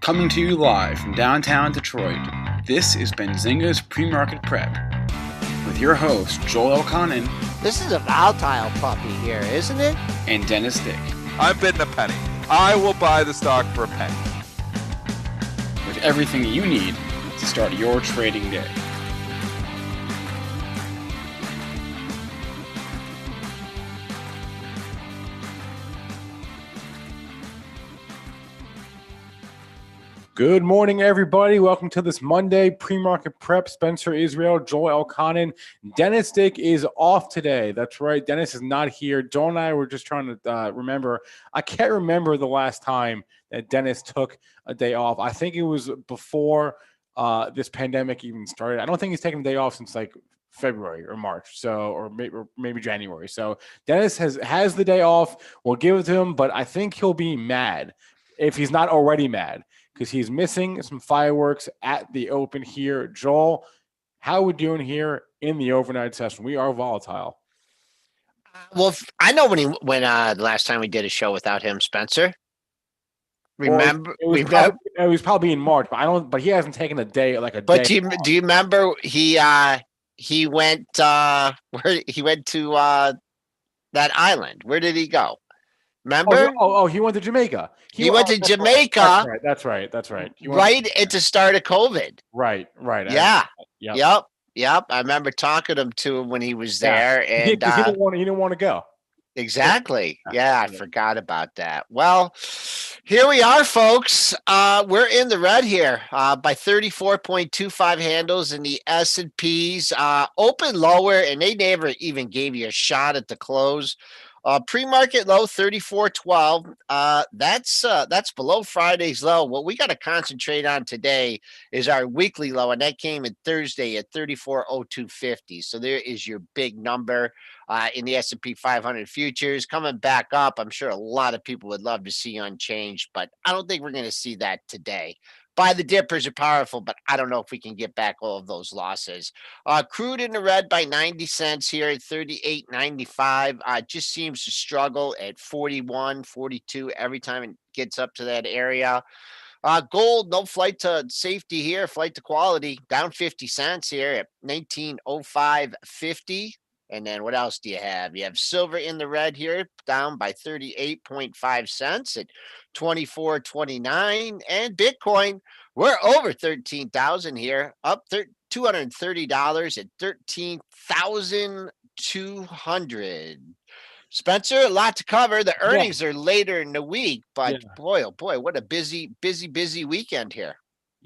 Coming to you live from downtown Detroit, this is Benzinga's PreMarket Prep with your host, Joel Elconin. This is a volatile puppy here, isn't it? And Dennis Dick. I'm bidding a penny. I will buy the stock for a penny. With everything you need to start your trading day. Good morning, everybody. Welcome to this Monday pre-market prep. Spencer Israel, Joel Elconin. Dennis Dick is off today. That's right. Dennis is not here. Joel and I were just trying to remember. I can't remember the last time that Dennis took a day off. I think it was before this pandemic even started. I don't think he's taken a day off since like February or March, or maybe January. So Dennis has the day off. We'll give it to him, but I think he'll be mad if he's not already mad, because he's missing some fireworks at the open here. Joel, how are we doing here in the overnight session? We are volatile. Well, I know when the last time we did a show without him, Spencer. Remember, it was probably in March, but he hasn't taken a day like a day. But do you remember he went to that island? Where did he go? Remember? Oh, he went to Jamaica. He went to Jamaica. That's right. Right at the start of COVID. Right. Yeah. Yep. I remember talking to him when he was there, and he didn't want to go. Exactly. Yeah, I forgot about that. Well, here we are, folks. We're in the red here by 34.25 handles in the S&Ps. Open lower, and they never even gave you a shot at the close. Pre-market low 34.12. That's below Friday's low. What we got to concentrate on today is our weekly low, and that came in Thursday at 34.0250. So there is your big number in the S&P 500 futures coming back up. I'm sure a lot of people would love to see unchanged, but I don't think we're going to see that today. Buy the dippers are powerful, but I don't know if we can get back all of those losses. Crude in the red by 90 cents here at 38.95. Just seems to struggle at 41, 42 every time it gets up to that area. Gold, no flight to safety here, flight to quality, down 50 cents here at 19.0550. And then what else do you have? You have silver in the red here, down by 38.5 cents at 24.29. And Bitcoin, we're over 13,000 here, up $230 at 13,200. Spencer, a lot to cover. The earnings are later in the week, but boy, oh boy, what a busy weekend here.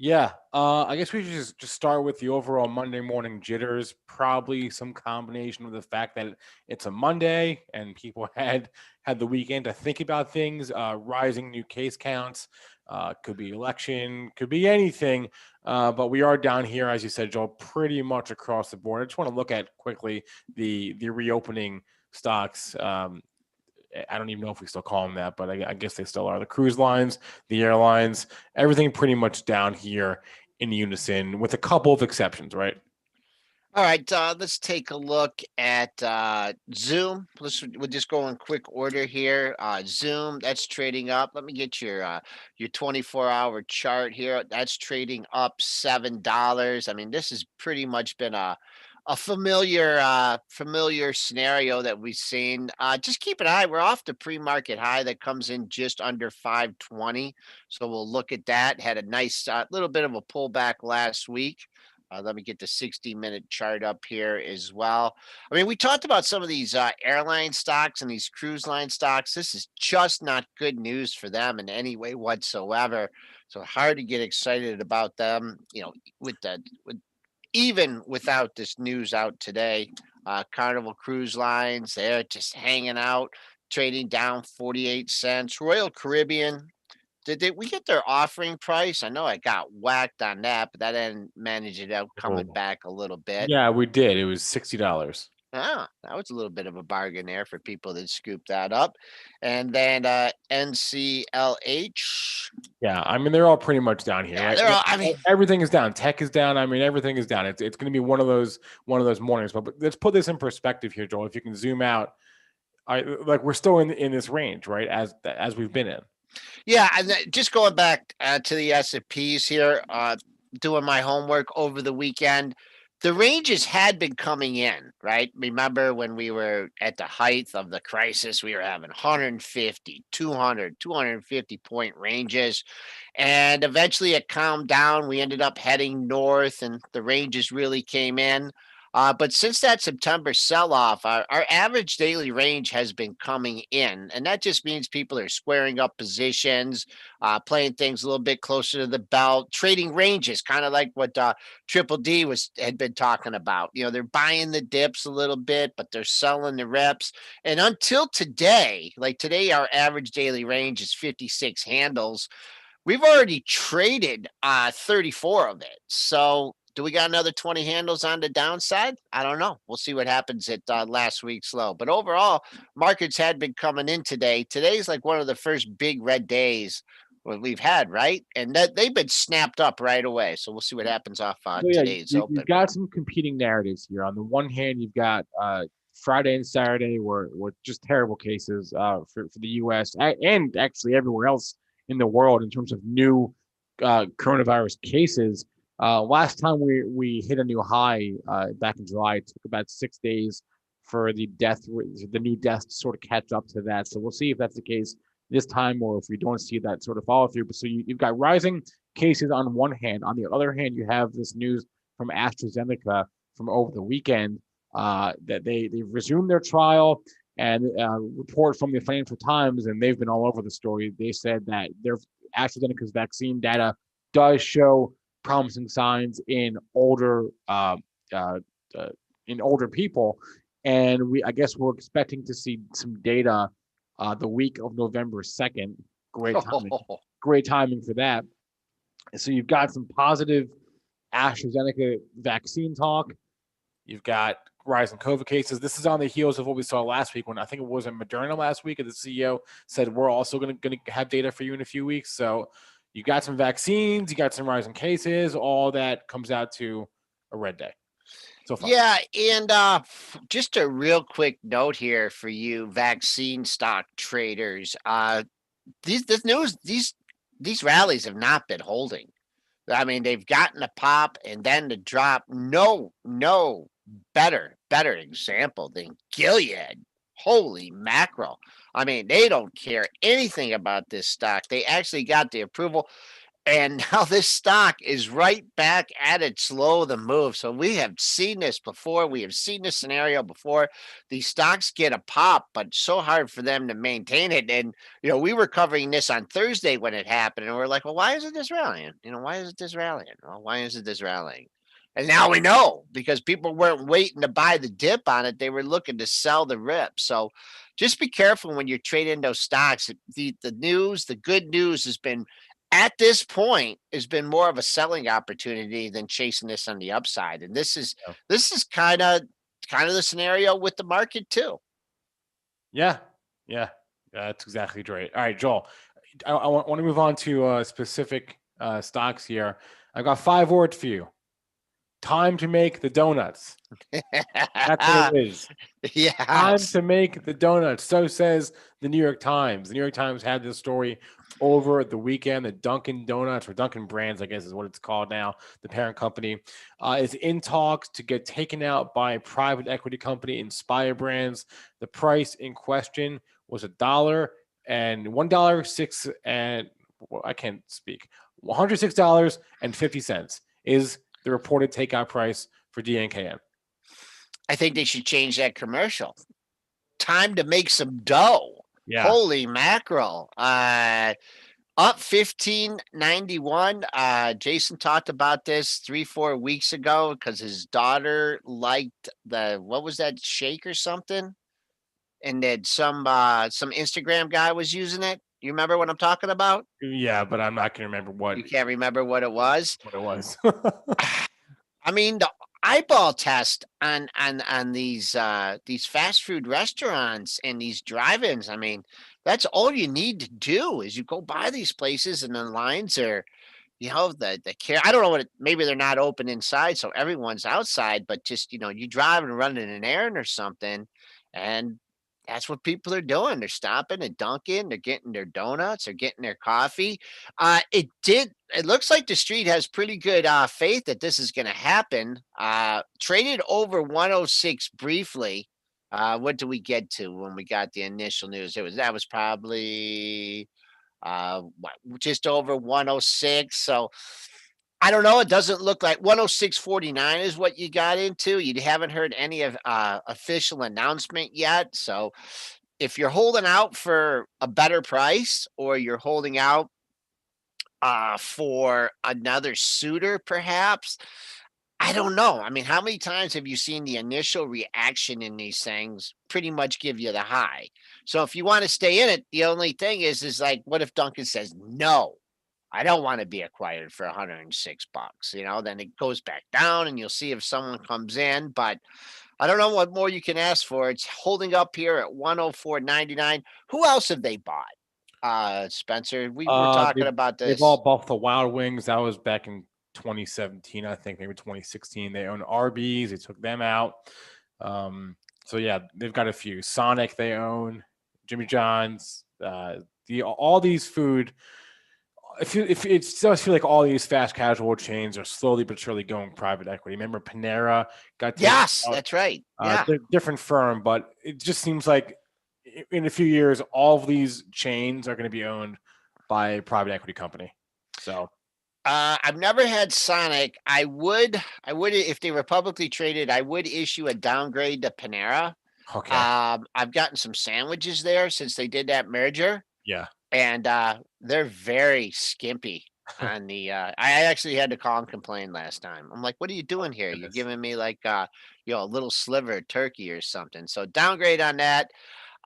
Yeah, I guess we should just start with the overall Monday morning jitters. Probably some combination of the fact that it's a Monday and people had the weekend to think about things. Rising new case counts, could be election, could be anything. But we are down here, as you said, Joel, pretty much across the board. I just want to look at quickly the reopening stocks. I don't even know if we still call them that, but I guess they still are. The cruise lines, the airlines, everything pretty much down here in unison with a couple of exceptions, right? All right, let's take a look at Zoom. We'll just go in quick order here. Zoom, that's trading up. Let me get your 24-hour chart here. That's trading up $7. I mean, this has pretty much been a familiar scenario that we've seen. Just keep an eye. We're off the pre-market high that comes in just under 520. So we'll look at that. Had a nice little bit of a pullback last week. Let me get the 60-minute chart up here as well. I mean, we talked about some of these airline stocks and these cruise line stocks. This is just not good news for them in any way whatsoever. So hard to get excited about them, even without this news out today. Carnival Cruise Lines, they're just hanging out, trading down 48 cents. Royal Caribbean, did we get their offering price? I know I got whacked on that, but that didn't manage it out coming back a little bit. Yeah, we did. It was $60. That was a little bit of a bargain there for people that scooped that up. And then NCLH. Yeah, I mean, they're all pretty much down here, right? Everything is down. Tech is down. I mean, everything is down. It's going to be one of those mornings. But let's put this in perspective here, Joel. If you can zoom out, we're still in this range, right? As we've been in. Yeah, and just going back to the S&Ps here, doing my homework over the weekend, the ranges had been coming in, right? Remember when we were at the height of the crisis, we were having 150, 200, 250 point ranges. And eventually it calmed down. We ended up heading north and the ranges really came in. But since that September sell-off, our average daily range has been coming in, and that just means people are squaring up positions, playing things a little bit closer to the belt, trading ranges, kind of like what Triple D had been talking about. You know, they're buying the dips a little bit, but they're selling the reps. And until today, like today, our average daily range is 56 handles. We've already traded 34 of it. So do we got another 20 handles on the downside? I don't know. We'll see what happens at last week's low. But overall, markets had been coming in today. Today's like one of the first big red days we've had, right? And that they've been snapped up right away. So we'll see what happens off So yeah, today's open. you've got some competing narratives here. On the one hand, you've got Friday and Saturday were just terrible cases for the U.S. and actually everywhere else in the world in terms of new coronavirus cases. Last time we hit a new high back in July, it took about 6 days for the new deaths to sort of catch up to that. So we'll see if that's the case this time or if we don't see that sort of follow through. But so you've got rising cases on one hand. On the other hand, you have this news from AstraZeneca from over the weekend that they've resumed their trial. And report from the Financial Times, and they've been all over the story. They said that their AstraZeneca's vaccine data does show promising signs in older people, and I guess we're expecting to see some data the week of November 2nd. Great timing for that. So you've got some positive AstraZeneca vaccine talk. You've got rising COVID cases. This is on the heels of what we saw last week when I think it was in Moderna last week, and the CEO said we're also going to have data for you in a few weeks. So you got some vaccines, you got some rising cases, all that comes out to a red day. So far. Yeah, and just a real quick note here for you vaccine stock traders. These rallies have not been holding. I mean, they've gotten a pop and then the drop. No better example than Gilead. Holy mackerel. I mean, they don't care anything about this stock. They actually got the approval. And now this stock is right back at its low of the move. So we have seen this before. We have seen this scenario before. These stocks get a pop, but it's so hard for them to maintain it. And, you know, we were covering this on Thursday when it happened. And we're like, well, why isn't this rallying? You know, why isn't this rallying? Well, why isn't this rallying? And now we know because people weren't waiting to buy the dip on it. They were looking to sell the rip. So just be careful when you're trading those stocks. The news, the good news has been at this point has been more of a selling opportunity than chasing this on the upside. And this is kind of the scenario with the market too. Yeah, that's exactly right. All right, Joel, I want to move on to specific stocks here. I've got 5 words for you. Time to make the donuts. That's what it is. Yeah. Time to make the donuts. So says the New York Times. The New York Times had this story over the weekend. The Dunkin' Donuts, or Dunkin' Brands, I guess is what it's called now, the parent company, is in talks to get taken out by a private equity company, Inspire Brands. The price in question was $1 and $1.06 and I can't speak. $106.50 is the reported takeout price for DNKN. I think they should change that commercial. Time to make some dough. Yeah. Holy mackerel. Up 15.91. Jason talked about this 3-4 weeks ago because his daughter liked what was that, shake or something? And then some Instagram guy was using it. You remember what I'm talking about? Yeah, but I'm not going to remember what. You can't remember what it was? What it was. I mean, the eyeball test on these fast food restaurants and these drive-ins. I mean, that's all you need to do is you go by these places and the lines are, you know, the care. I don't know maybe they're not open inside, so everyone's outside, but just, you know, you drive and run in an errand or something, and that's what people are doing. They're stopping at Dunkin', they're getting their donuts, they're getting their coffee. It looks like the street has pretty good faith that this is going to happen. Traded over 106 briefly. What do we get to when we got the initial news? That was probably just over 106. So I don't know. It doesn't look like 106.49 is what you got into. You haven't heard any of official announcement yet. So if you're holding out for a better price, or you're holding out for another suitor, perhaps, I don't know. I mean, how many times have you seen the initial reaction in these things pretty much give you the high? So if you want to stay in it, the only thing is like, what if Duncan says no? I don't want to be acquired for $106. Then it goes back down, and you'll see if someone comes in. But I don't know what more you can ask for. It's holding up here at 104.99. Who else have they bought? Spencer, we were talking about this. They've all bought the Wild Wings. That was back in 2017, I think, maybe 2016. They own Arby's. They took them out. So yeah, they've got a few. Sonic they own, Jimmy John's, all these food. If it does feel like all these fast casual chains are slowly but surely going private equity. Remember Panera got yes, that's right. Yeah, different firm, but it just seems like in a few years all of these chains are going to be owned by a private equity company. So I've never had Sonic. I would if they were publicly traded. I would issue a downgrade to Panera. Okay. I've gotten some sandwiches there since they did that merger. Yeah. And they're very skimpy on the I actually had to call and complain last time. I'm like, what are you doing here? You're giving me like a little sliver of turkey or something. So downgrade on that.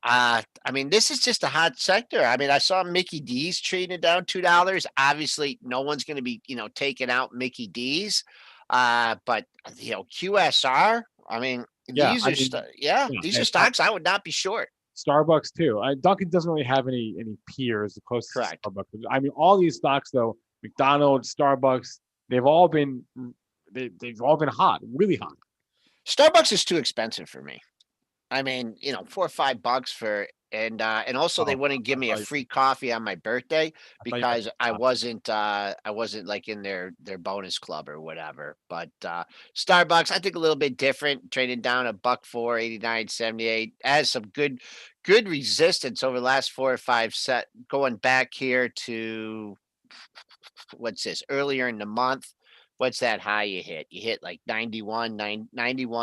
I mean, this is just a hot sector. I mean, I saw Mickey D's trading down $2. Obviously, no one's going to be, taking out Mickey D's. But QSR, I mean, these are stocks I would not be short. Starbucks too. Dunkin' doesn't really have any peers close to Starbucks. I mean, all these stocks though, McDonald's, Starbucks, they've all been hot, really hot. Starbucks is too expensive for me. I mean, $4 or $5 for, and also they wouldn't give me a free coffee on my birthday because I wasn't like in their bonus club or whatever. But Starbucks, I think a little bit different, trading down $1.04, 89.78, has some good resistance over the last 4 or 5 set, going back here to what's this, earlier in the month. What's that high you hit? You hit like 91,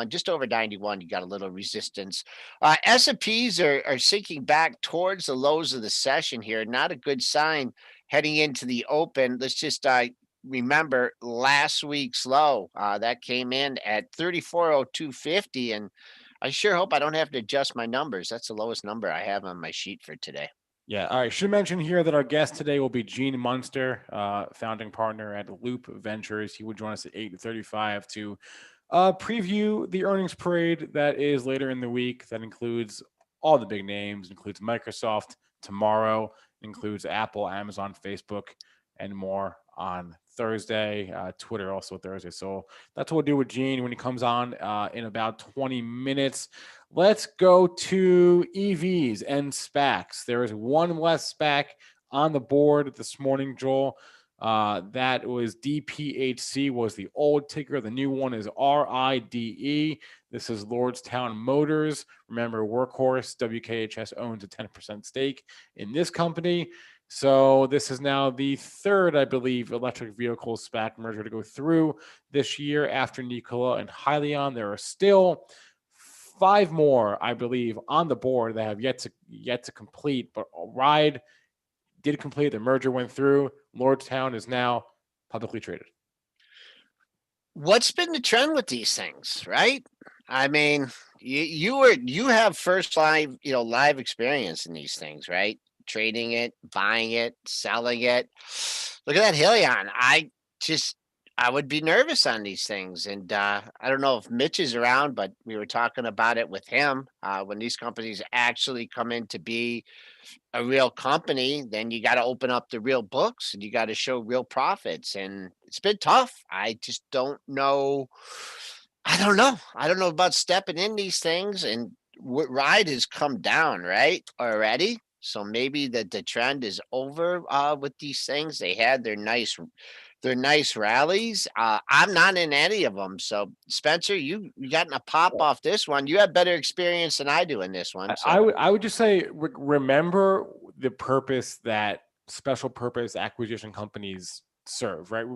just over 91. You got a little resistance. S&Ps are sinking back towards the lows of the session here. Not a good sign heading into the open. Let's just remember last week's low. That came in at 34.0250. And I sure hope I don't have to adjust my numbers. That's the lowest number I have on my sheet for today. Yeah. All right. Should mention here that our guest today will be Gene Munster, founding partner at Loup Ventures. He will join us at 8:35 to preview the earnings parade that is later in the week. That includes all the big names, includes Microsoft tomorrow, includes Apple, Amazon, Facebook, and more on Thursday. Twitter also Thursday. So that's what we'll do with Gene when he comes on in about 20 minutes. Let's go to EVs and SPACs. There is one less SPAC on the board this morning, Joel. That was DPHC was the old ticker. The new one is RIDE. This is Lordstown Motors. Remember, Workhorse, WKHS owns a 10% stake in this company. So this is now the third, I believe, electric vehicle SPAC merger to go through this year after Nikola and Hyliion. There are still 5 more, I believe, on the board that have yet to complete. But Ride did complete. The merger went through. Lordstown is now publicly traded. What's been the trend with these things, right? I mean, you have first live experience in these things, right? Trading it, buying it, selling it. Look at that Hyliion. I would be nervous on these things. And I don't know if Mitch is around, but we were talking about it with him. When these companies actually come in to be a real company, then you got to open up the real books and you got to show real profits. And it's been tough. I just don't know. I don't know about stepping in these things and ride has come down, right? Already. So maybe the trend is over with these things. They had their nice rallies. I'm not in any of them. So Spencer, you gotten a pop off this one. You have better experience than I do in this one. So. I would just say remember the purpose that special purpose acquisition companies serve, right?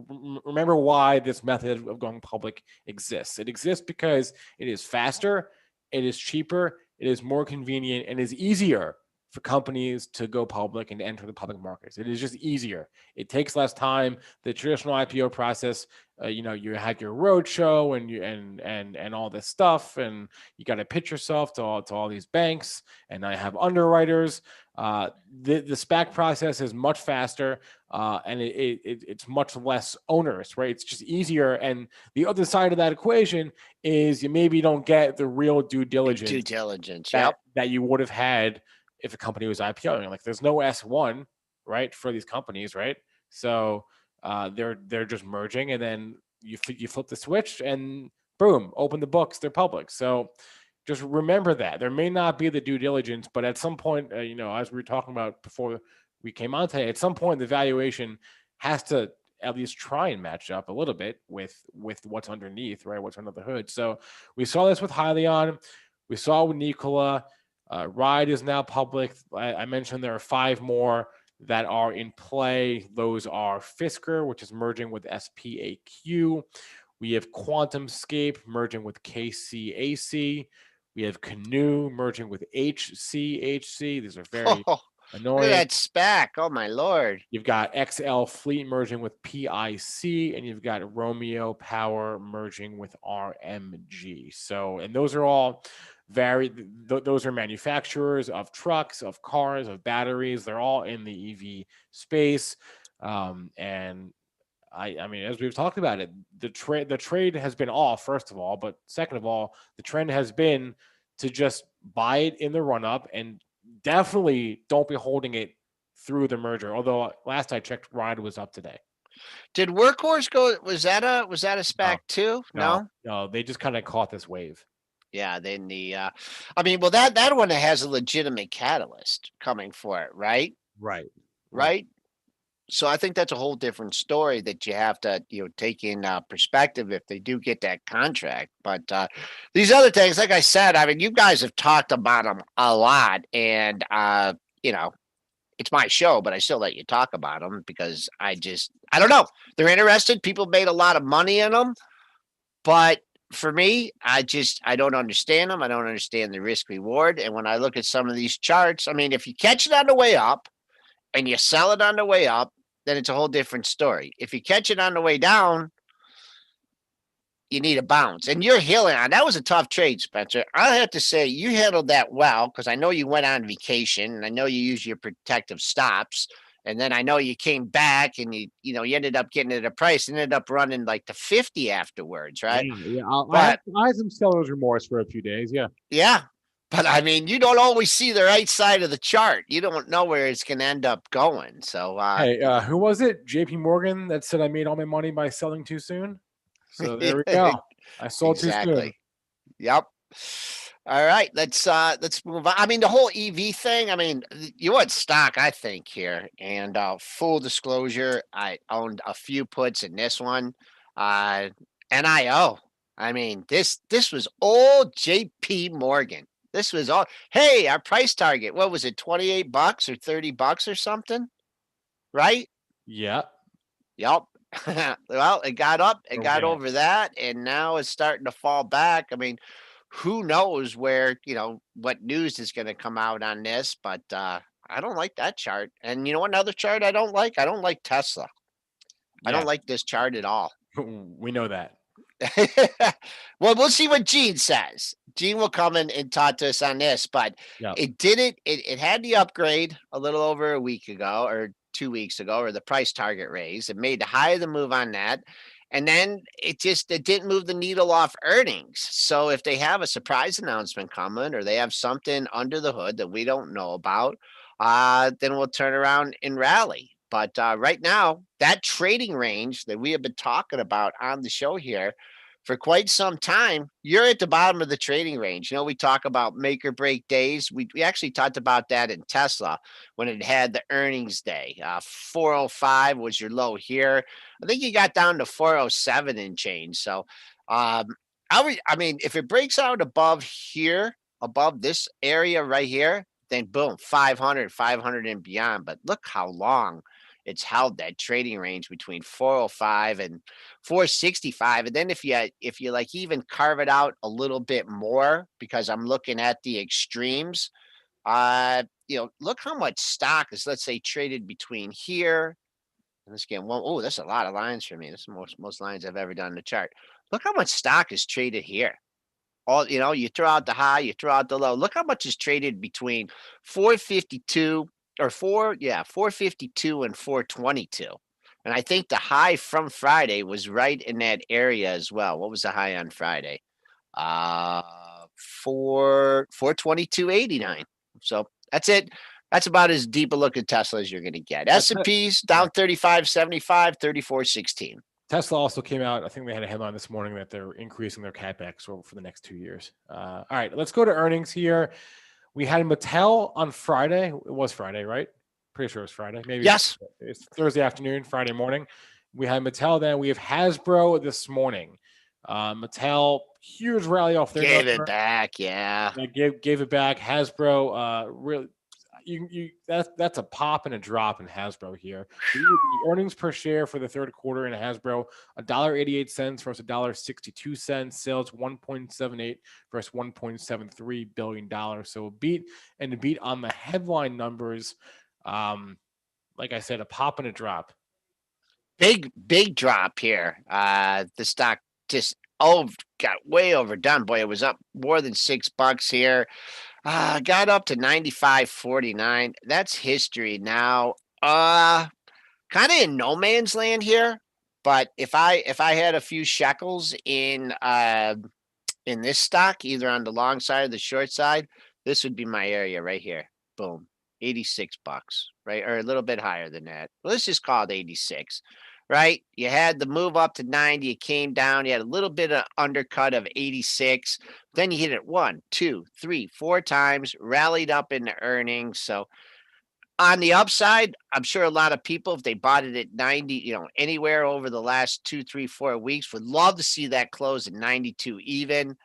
Remember why this method of going public exists. It exists because it is faster, it is cheaper, it is more convenient, and is easier for companies to go public and enter the public markets. It is just easier. It takes less time. The traditional IPO process, you had your roadshow and all this stuff, and you got to pitch yourself to all these banks, and I have underwriters. The SPAC process is much faster, and it's much less onerous, right? It's just easier. And the other side of that equation is you maybe don't get the real due diligence that you would have had if a company was IPOing. Like there's no S1, right, for these companies, right? So they're just merging, and then you flip the switch, and boom, open the books, they're public. So just remember that there may not be the due diligence, but at some point, as we were talking about before we came on today, at some point the valuation has to at least try and match up a little bit with what's underneath, right? What's under the hood. So we saw this with Hyliion, we saw with Nikola. Ride is now public. I mentioned there are 5 more that are in play. Those are Fisker, which is merging with SPAQ. We have QuantumScape merging with KCAC. We have Canoe merging with HCHC. These are very annoying. Look at that SPAC. Oh, my Lord. You've got XL Fleet merging with PIC, and you've got Romeo Power merging with RMG. So, and those are all those are manufacturers of trucks, of cars, of batteries. They're all in the EV space. And I mean, as we've talked about it, the trade has been off, first of all, but second of all, the trend has been to just buy it in the run up, and definitely don't be holding it through the merger. Although last I checked, Ride was up today. Did Workhorse go? Was that a SPAC too? No, they just kind of caught this wave. Yeah, then that one has a legitimate catalyst coming for it, right? Right. So I think that's a whole different story that you have to take in perspective if they do get that contract. But these other things, like I said, I mean, you guys have talked about them a lot, and it's my show, but I still let you talk about them because I don't know. They're interested. People made a lot of money in them, but for me, I don't understand them. I don't understand the risk reward. And when I look at some of these charts, I mean, if you catch it on the way up and you sell it on the way up, then it's a whole different story. If you catch it on the way down, you need a bounce. And you're healing on. That was a tough trade, Spencer. I have to say you handled that well, because I know you went on vacation and I know you used your protective stops. And then I know you came back and you ended up getting it at a price, ended up running like to 50 afterwards, right? Yeah. I had some seller's remorse for a few days. Yeah. Yeah. But I mean, you don't always see the right side of the chart. You don't know where it's going to end up going. So, hey, who was it? JP Morgan that said I made all my money by selling too soon. So there we go. I sold too soon. Yep. All right, let's move on. I mean, the whole EV thing, I mean, you want stock, I think, here. And full disclosure, I owned a few puts in this one. NIO. I mean, this was old JP Morgan. This was all, hey, our price target, what was it, $28 or $30 or something? Right? Yeah. Yep. Well, it got up, it got over that, and now it's starting to fall back. I mean, who knows where, what news is going to come out on this, but I don't like that chart. And you know what another chart I don't like? I don't like Tesla. Yeah. I don't like this chart at all. We know that. Well, we'll see what Gene says. Gene will come in and talk to us on this, but it had the upgrade a little over a week ago or 2 weeks ago, or the price target raise. It made the high of the move on that. And then it didn't move the needle off earnings. So if they have a surprise announcement coming, or they have something under the hood that we don't know about, then we'll turn around and rally. But right now, that trading range that we have been talking about on the show here for quite some time, you're at the bottom of the trading range. You know, we talk about make or break days. We actually talked about that in Tesla when it had the earnings day. 405 was your low here. I think you got down to 407 and change. So, I mean, if it breaks out above here, above this area right here, then boom, 500, 500 and beyond. But look how long it's held that trading range between 405 and 465. And then if you like even carve it out a little bit more, because I'm looking at the extremes, look how much stock is, let's say, traded between here and this game. Well, oh, that's a lot of lines for me. This is most lines I've ever done in the chart. Look how much stock is traded here. All you throw out the high, you throw out the low. Look how much is traded between 452 or 452 and 422. And I think the high from Friday was right in that area as well. What was the high on Friday? 422.89. So that's it. That's about as deep a look at Tesla as you're going to get. S&P's down 35.75, 34.16. Tesla also came out. I think they had a headline this morning that they're increasing their capex for the next 2 years. All right, let's go to earnings here. We had Mattel on Friday. It was Friday, right? Pretty sure it was Friday. Maybe yes. It's Thursday afternoon, Friday morning. We had Mattel. Then we have Hasbro this morning. Mattel, huge rally off their gave it back. Yeah, gave it back. Hasbro, really. That's a pop and a drop in Hasbro here. The earnings per share for the third quarter in Hasbro, $1.88 versus $1.62. Sales 1.78 versus $1.73 billion. So a beat on the headline numbers. Like I said, a pop and a drop. Big drop here. The stock just got way overdone. Boy, it was up more than $6 here. Got up to 95.49. That's history now. Kind of in no man's land here. But if I had a few shekels in this stock, either on the long side or the short side, this would be my area right here. Boom, $86, right, or a little bit higher than that. Let's just call it 86. Right? You had the move up to 90. It came down. You had a little bit of undercut of 86. Then you hit it 1, 2, 3, 4 times, rallied up into earnings. So on the upside, I'm sure a lot of people, if they bought it at 90, anywhere over the last 2, 3, 4 weeks, would love to see that close at 92 even.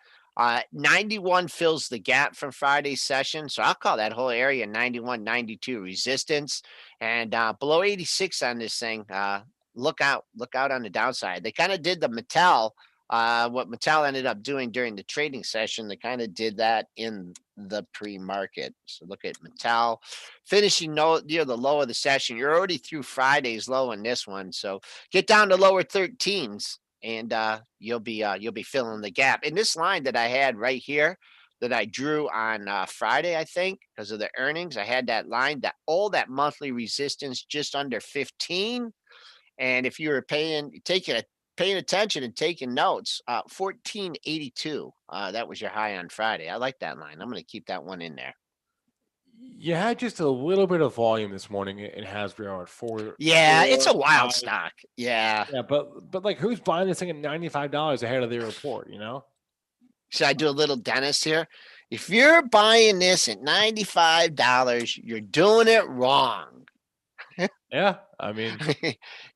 91 fills the gap from Friday's session. So I'll call that whole area 91, 92 resistance. And below 86 on this thing, look out on the downside. They kind of did the Mattel, what Mattel ended up doing during the trading session. They kind of did that in the pre-market. So look at Mattel finishing near the low of the session. You're already through Friday's low in this one. So get down to lower 13s and you'll be filling the gap. In this line that I had right here that I drew on Friday, I think, because of the earnings, I had that line, all that monthly resistance just under 15. And if you were paying attention and taking notes, 1482, that was your high on Friday. I like that line. I'm going to keep that one in there. You had just a little bit of volume this morning in Hasbro at 4. Yeah, it's a wild stock. Yeah. Yeah, but like, who's buying this thing at $95 ahead of their report? Should I do a little Dennis here? If you're buying this at $95, you're doing it wrong. Yeah, I mean,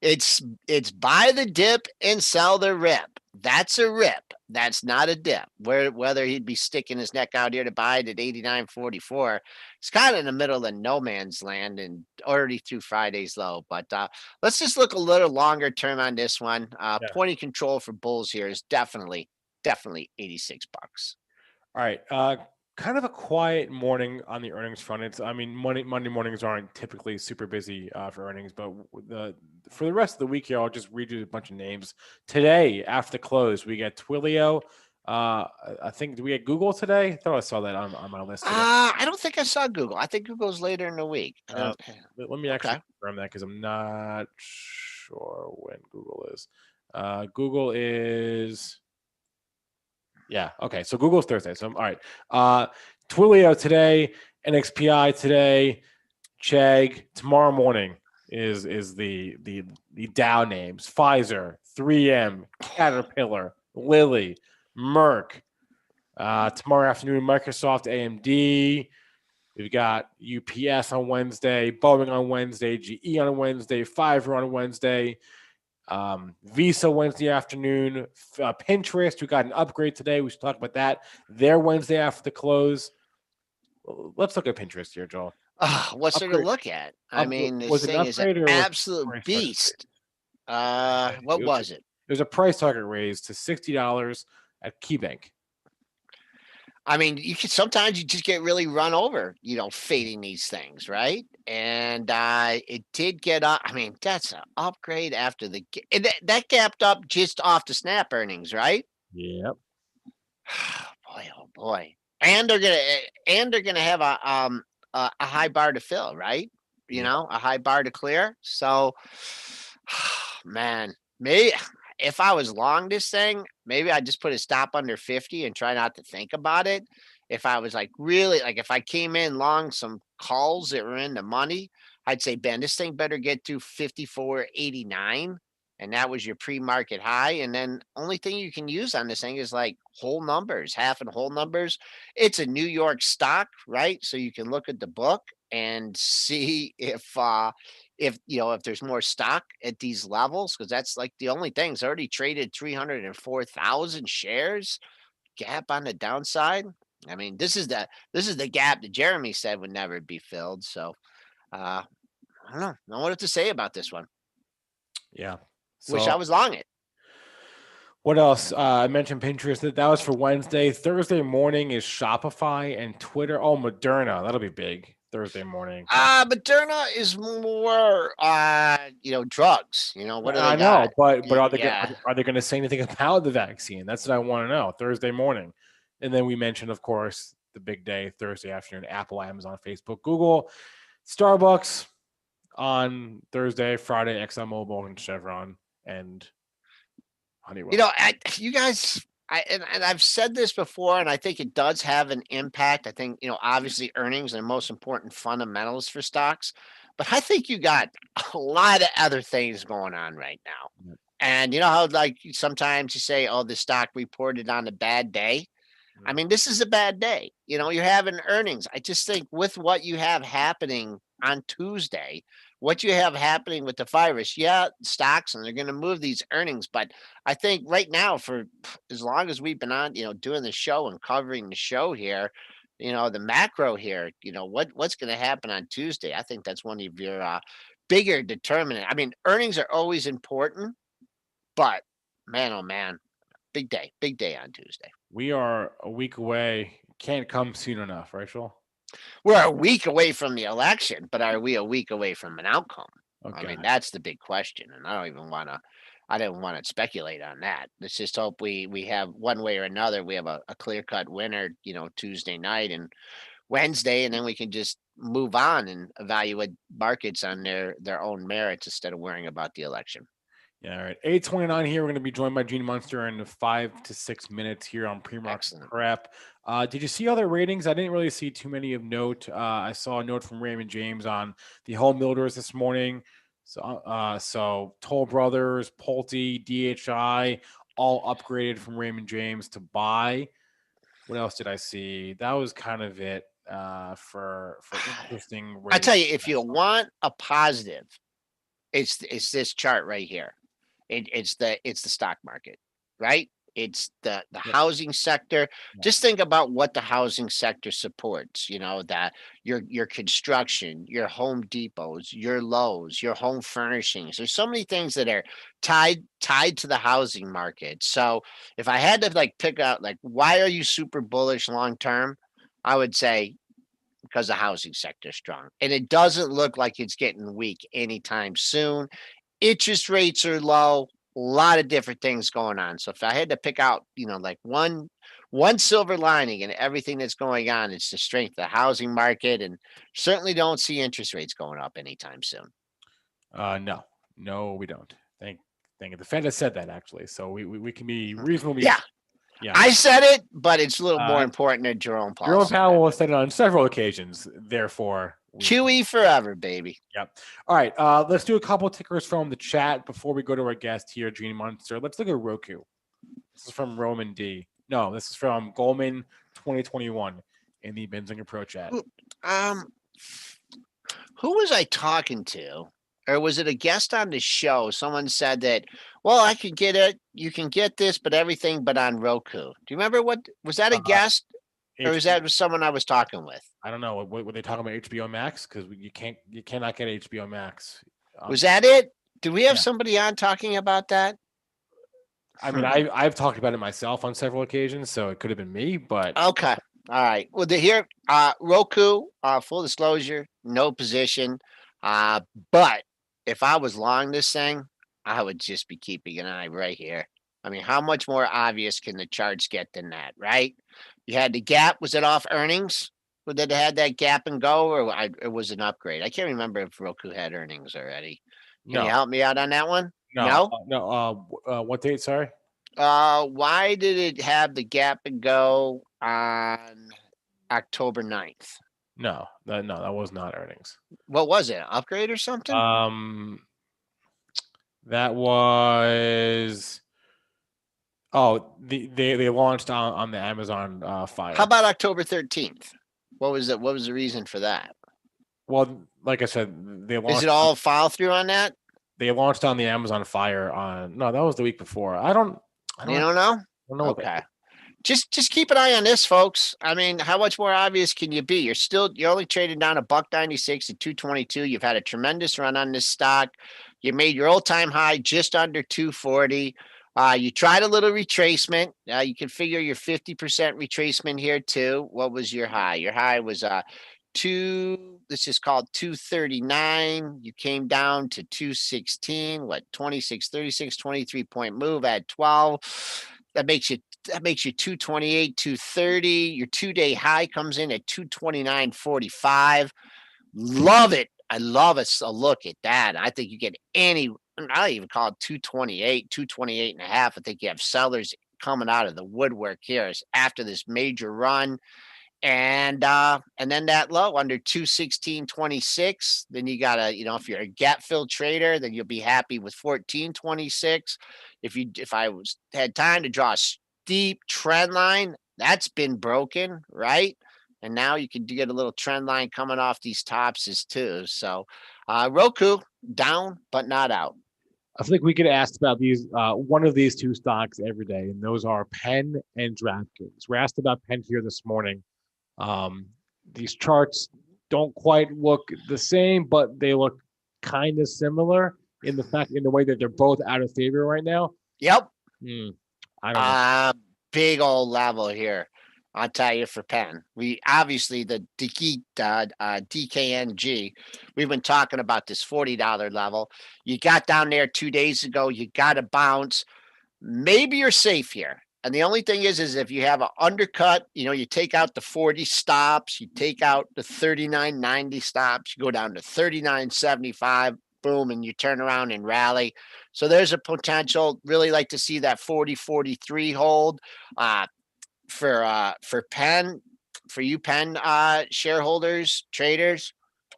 it's buy the dip and sell the rip. That's a rip. That's not a dip. Whether he'd be sticking his neck out here to buy it at 89.44, it's kind of in the middle of no man's land and already through Friday's low. But let's just look a little longer term on this one. Point of control for bulls here is definitely $86. All right. Kind of a quiet morning on the earnings front. Monday mornings aren't typically super busy for earnings, but for the rest of the week here, I'll just read you a bunch of names. Today, after close, we get Twilio. I think, do we get Google today? I thought I saw that on my list today. I don't think I saw Google. I think Google's later in the week. Let me actually confirm that because I'm not sure when Google is. Google is... Yeah. Okay. So Google's Thursday. So all right. Twilio today, NXPI today, Chegg tomorrow morning is the Dow names: Pfizer, 3M, Caterpillar, Lilly, Merck. Tomorrow afternoon, Microsoft, AMD. We've got UPS on Wednesday, Boeing on Wednesday, GE on Wednesday, Pfizer on Wednesday, Visa Wednesday afternoon, Pinterest. We got an upgrade today. We should talk about that. They're Wednesday after the close. Let's look at Pinterest here, Joel. What's there to look at? I mean, was this it an thing is an upgrade or was it a absolute price target beast. raise? What was it? There's a price target raise to $60 at KeyBank. I mean, sometimes you just get really run over, fading these things, right? And it did get up. I mean, that's an upgrade after that gapped up just off the snap earnings, right? Yep. Boy, oh boy. And they're gonna have a high bar to fill, right? A high bar to clear. So, man, maybe if I was long this thing, maybe I'd just put a stop under 50 and try not to think about it. If I was if I came in long some calls that were in the money, I'd say, Ben, this thing better get to 54.89. And that was your pre-market high. And then only thing you can use on this thing is like whole numbers, half and whole numbers. It's a New York stock, right? So you can look at the book and see if there's more stock at these levels, because that's like the only thing. It's already traded 304,000 shares. Gap on the downside. I mean, this is the gap that Jeremy said would never be filled. So I don't know what to say about this one. Yeah. Wish I was long it. What else? I mentioned Pinterest. That was for Wednesday. Thursday morning is Shopify and Twitter. Oh, Moderna. That'll be big Thursday morning. Moderna is more, drugs. What do they I got? know, but are they going to say anything about the vaccine? That's what I want to know. Thursday morning, and then we mentioned, of course, the big day Thursday afternoon: Apple, Amazon, Facebook, Google, Starbucks on Thursday, Friday, ExxonMobil and Chevron. And Honeywell. You guys, and I've said this before, and I think it does have an impact. I think, obviously earnings are the most important fundamentals for stocks, but I think you got a lot of other things going on right now. Yep. And how sometimes you say, oh, the stock reported on a bad day. I mean, this is a bad day. You're having earnings. I just think with what you have happening on Tuesday, what you have happening with the virus, stocks, and they're going to move these earnings. But I think right now, for as long as we've been on, doing the show and covering the show here, the macro here, what's going to happen on Tuesday? I think that's one of your bigger determinant. I mean, earnings are always important, but man, oh man, big day on Tuesday. We are a week away. Can't come soon enough, right, Joel? We're a week away from the election, but are we a week away from an outcome? Okay. I mean, that's the big question, and I don't want to speculate on that. Let's just hope we have one way or another. We have a clear-cut winner, Tuesday night and Wednesday, and then we can just move on and evaluate markets on their own merits instead of worrying about the election. Yeah, all right. 8:29 here. We're going to be joined by Gene Munster in 5 to 6 minutes here on PreMarket Prep. Did you see other ratings? I didn't really see too many of note. I saw a note from Raymond James on the Homebuilders this morning. So Toll Brothers, Pulte, DHI, all upgraded from Raymond James to buy. What else did I see? That was kind of it for interesting ratings. I tell you, if you want a positive, it's this chart right here. It's the stock market, right? It's the housing sector. Just think about what the housing sector supports. That your construction, your Home Depots, your Lowe's, your home furnishings. There's so many things that are tied to the housing market. So if I had to pick out why are you super bullish long term, I would say because the housing sector is strong, and it doesn't look like it's getting weak anytime soon. Interest rates are low, a lot of different things going on. So if I had to pick out, one silver lining in everything that's going on, it's the strength of the housing market, and certainly don't see interest rates going up anytime soon. No, we don't. Thank you. The Fed has said that actually, so we can be reasonably. Yeah, I said it, but it's a little more important than Jerome Powell. Jerome Powell has said it on several occasions. Therefore, QE forever, baby. Yep. All right. Let's do a couple tickers from the chat before we go to our guest here, Gene Munster. Let's look at Roku. This is from Roman D. No, this is from Goldman 2021 in the Benzinga Pro chat. Who was I talking to? Or was it a guest on the show? Someone said that, well, I could get it. You can get this, but everything but on Roku. Do you remember was that a guest? Or was that someone I was talking with? I don't know. Were they talking about HBO Max? Because you cannot get HBO Max. Was that it? Do we have somebody on talking about that? I mean, I've talked about it myself on several occasions, so it could have been me, but okay. All right. Well, here, Roku, full disclosure, no position. But if I was long this thing, I would just be keeping an eye right here. I mean, how much more obvious can the charts get than that, right? You had the gap. Was it off earnings? Did it had that gap and go, or it was an upgrade? I can't remember if Roku had earnings already. Can you help me out on that one? No. What date? Sorry. Why did it have the gap and go on October 9th? No, that was not earnings. What was it? An upgrade or something? That was. Oh, they launched on the Amazon Fire. How about October 13th? What was it? What was the reason for that? Well, like I said, they launched. Is it all follow through on that? They launched on the Amazon Fire on. No, that was the week before. I don't know. I don't know. Okay. Just keep an eye on this, folks. I mean, how much more obvious can you be? You're only trading down $1.96 to 222. You've had a tremendous run on this stock. You made your all-time high just under 240. You tried a little retracement. You can figure your 50% retracement here too. What was your high? Your high was this is called 239. You came down to 216. 26, 36, 23-point move at 12. That makes you 228, 230. Your 2-day high comes in at 229.45. Love it. I love it. So look at that. I think you get I even call it 228, 228 and a half. I think you have sellers coming out of the woodwork here after this major run. And then that low under 216.26. Then you gotta, if you're a gap fill trader, then you'll be happy with 14.26. If I had time to draw a steep trend line, that's been broken, right? And now you can get a little trend line coming off these tops too. So Roku down, but not out. I think we get asked about these one of these two stocks every day, and those are Penn and DraftKings. We're asked about Penn here this morning. These charts don't quite look the same, but they look kind of similar in the way that they're both out of favor right now. Yep. I don't know. Big old level here. I'll tell you for Penn. We obviously the DKNG. We've been talking about this $40 level. You got down there 2 days ago. You got to bounce. Maybe you're safe here. And the only thing is if you have an undercut, you take out the 40 stops, you take out the 39.90 stops, you go down to 39.75, boom, and you turn around and rally. So there's a potential. Really like to see that 40-43 hold. For Penn, for you Penn shareholders, traders,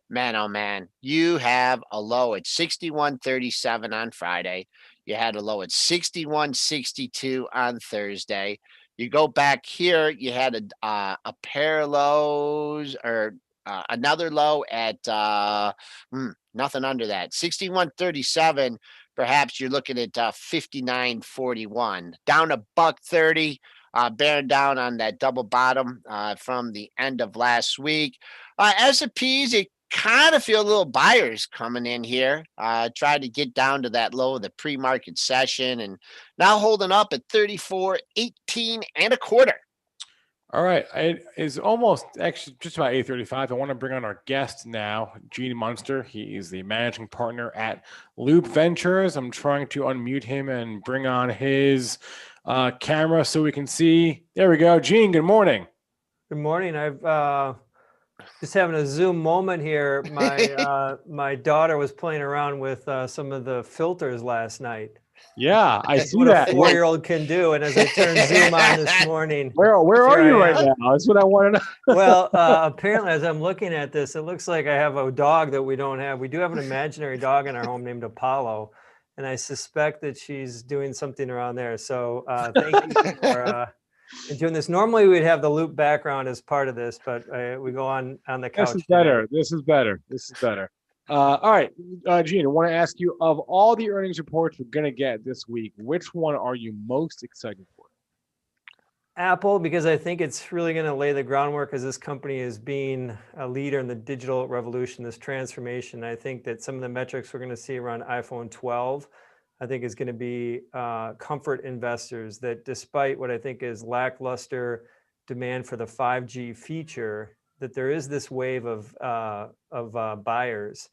man, oh man, you have a low at 61.37 on Friday. You had a low at 61.62 on Thursday. You go back here, you had a pair of lows or another low at nothing under that. 61.37. Perhaps you're looking at 59.41, down $1.30. Bearing down on that double bottom from the end of last week. S&Ps, you kind of feel a little buyers coming in here. Tried to get down to that low of the pre-market session and now holding up at 34.18 and a quarter. All right. It is almost actually just about 8:35. I want to bring on our guest now, Gene Munster. He is the managing partner at Loup Ventures. I'm trying to unmute him and bring on his camera so we can see. There we go. Gene, good morning. Good morning. I've just having a Zoom moment here. My daughter was playing around with some of the filters last night. Yeah, I see what that. A 4-year-old can do. And as I turned Zoom on this morning, where are you right now? That's what I want to know. Well, apparently, as I'm looking at this, it looks like I have a dog that we don't have. We do have an imaginary dog in our home named Apollo. and I suspect that she's doing something around there. So thank you for doing this. Normally we'd have the Loup background as part of this, but we go on the couch. This is better. This is better. This is better. All right, Gene, I want to ask you, of all the earnings reports we're going to get this week, which one are you most excited for? Apple, because I think it's really going to lay the groundwork as this company is being a leader in the digital revolution, this transformation. I think that some of the metrics we're going to see around iPhone 12, I think is going to be comfort investors that despite what I think is lackluster demand for the 5G feature, that there is this wave of buyers,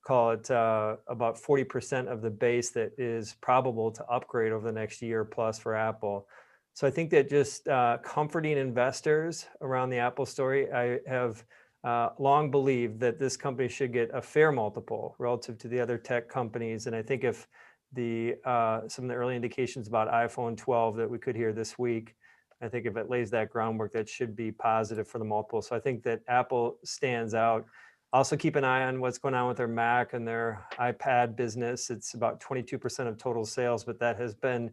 call it about 40% of the base that is probable to upgrade over the next year plus for Apple. So I think that just comforting investors around the Apple story, I have long believed that this company should get a fair multiple relative to the other tech companies. And I think if some of the early indications about iPhone 12 that we could hear this week, I think if it lays that groundwork, that should be positive for the multiple. So I think that Apple stands out. Also keep an eye on what's going on with their Mac and their iPad business. It's about 22% of total sales, but that has been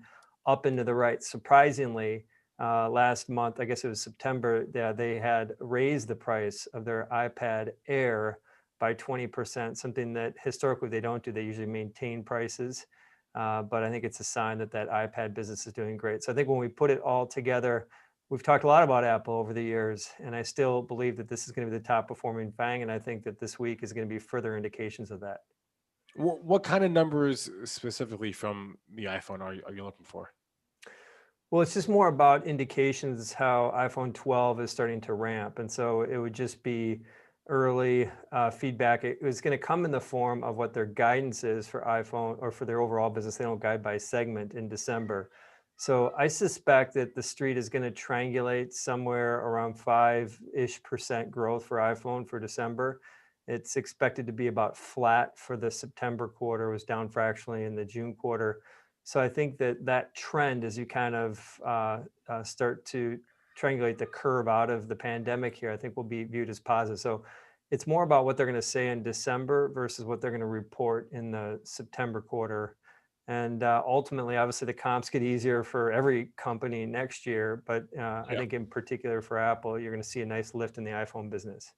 up into the right. Surprisingly, last month, I guess it was September, they had raised the price of their iPad Air by 20%, something that historically they don't do. They usually maintain prices, but I think it's a sign that that iPad business is doing great. So I think when we put it all together, we've talked a lot about Apple over the years, and I still believe that this is going to be the top performing FANG, and I think that this week is going to be further indications of that. What kind of numbers specifically from the iPhone are you looking for? Well, it's just more about indications how iPhone 12 is starting to ramp. And so it would just be early feedback. It was going to come in the form of what their guidance is for iPhone or for their overall business. They don't guide by segment in December. So I suspect that the street is going to triangulate somewhere around 5-ish% growth for iPhone for December. It's expected to be about flat for the September quarter, was down fractionally in the June quarter. So I think that that trend, as you kind of start to triangulate the curve out of the pandemic here, I think will be viewed as positive. So it's more about what they're going to say in December versus what they're going to report in the September quarter. And ultimately, obviously, the comps get easier for every company next year. But I think in particular for Apple, you're going to see a nice lift in the iPhone business.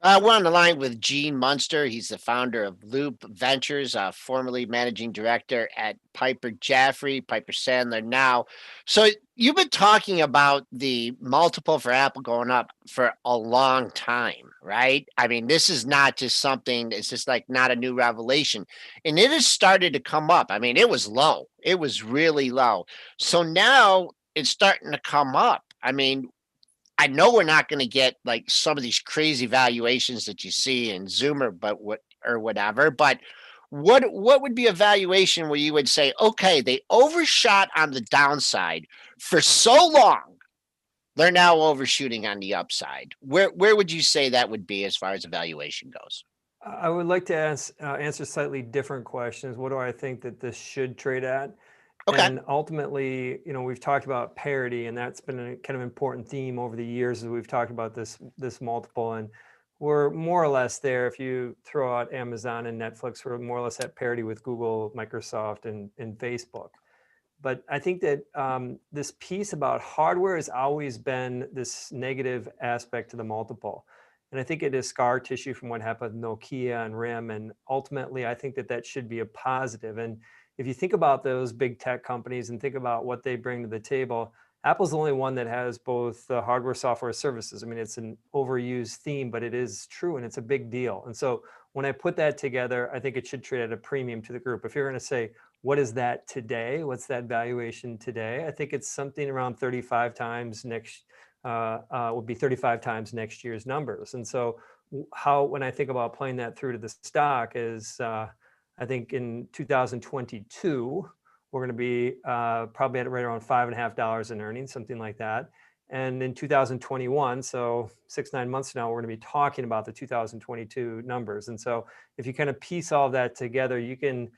We're on the line with Gene Munster. He's the founder of Loup Ventures, formerly managing director at Piper Sandler now. So you've been talking about the multiple for Apple going up for a long time, right? I mean, this is not just something, it's just like not a new revelation. And it has started to come up. I mean, it was low. It was really low. So now it's starting to come up. I mean, I know we're not going to get like some of these crazy valuations that you see in Zoomer, or whatever. But what would be a valuation where you would say, okay, they overshot on the downside for so long, they're now overshooting on the upside? Where would you say that would be as far as the valuation goes? I would like to answer slightly different questions. What do I think that this should trade at? Okay. And ultimately, we've talked about parity, and that's been a kind of important theme over the years as we've talked about this multiple. And we're more or less there. If you throw out Amazon and Netflix, we're more or less at parity with Google, Microsoft, and Facebook. But I think that this piece about hardware has always been this negative aspect to the multiple. And I think it is scar tissue from what happened with Nokia and RIM. And ultimately, I think that should be a positive. And if you think about those big tech companies and think about what they bring to the table, Apple's the only one that has both the hardware, software, services. I mean, it's an overused theme, but it is true and it's a big deal. And so when I put that together, I think it should trade at a premium to the group. If you're going to say, what is that today? What's that valuation today? I think it's something around 35 times would be 35 times next year's numbers. And so when I think about playing that through to the stock is, I think in 2022, we're going to be probably at right around $5.50 in earnings, something like that. And in 2021, so 6-9 months from now, we're going to be talking about the 2022 numbers. And so if you kind of piece all that together, you can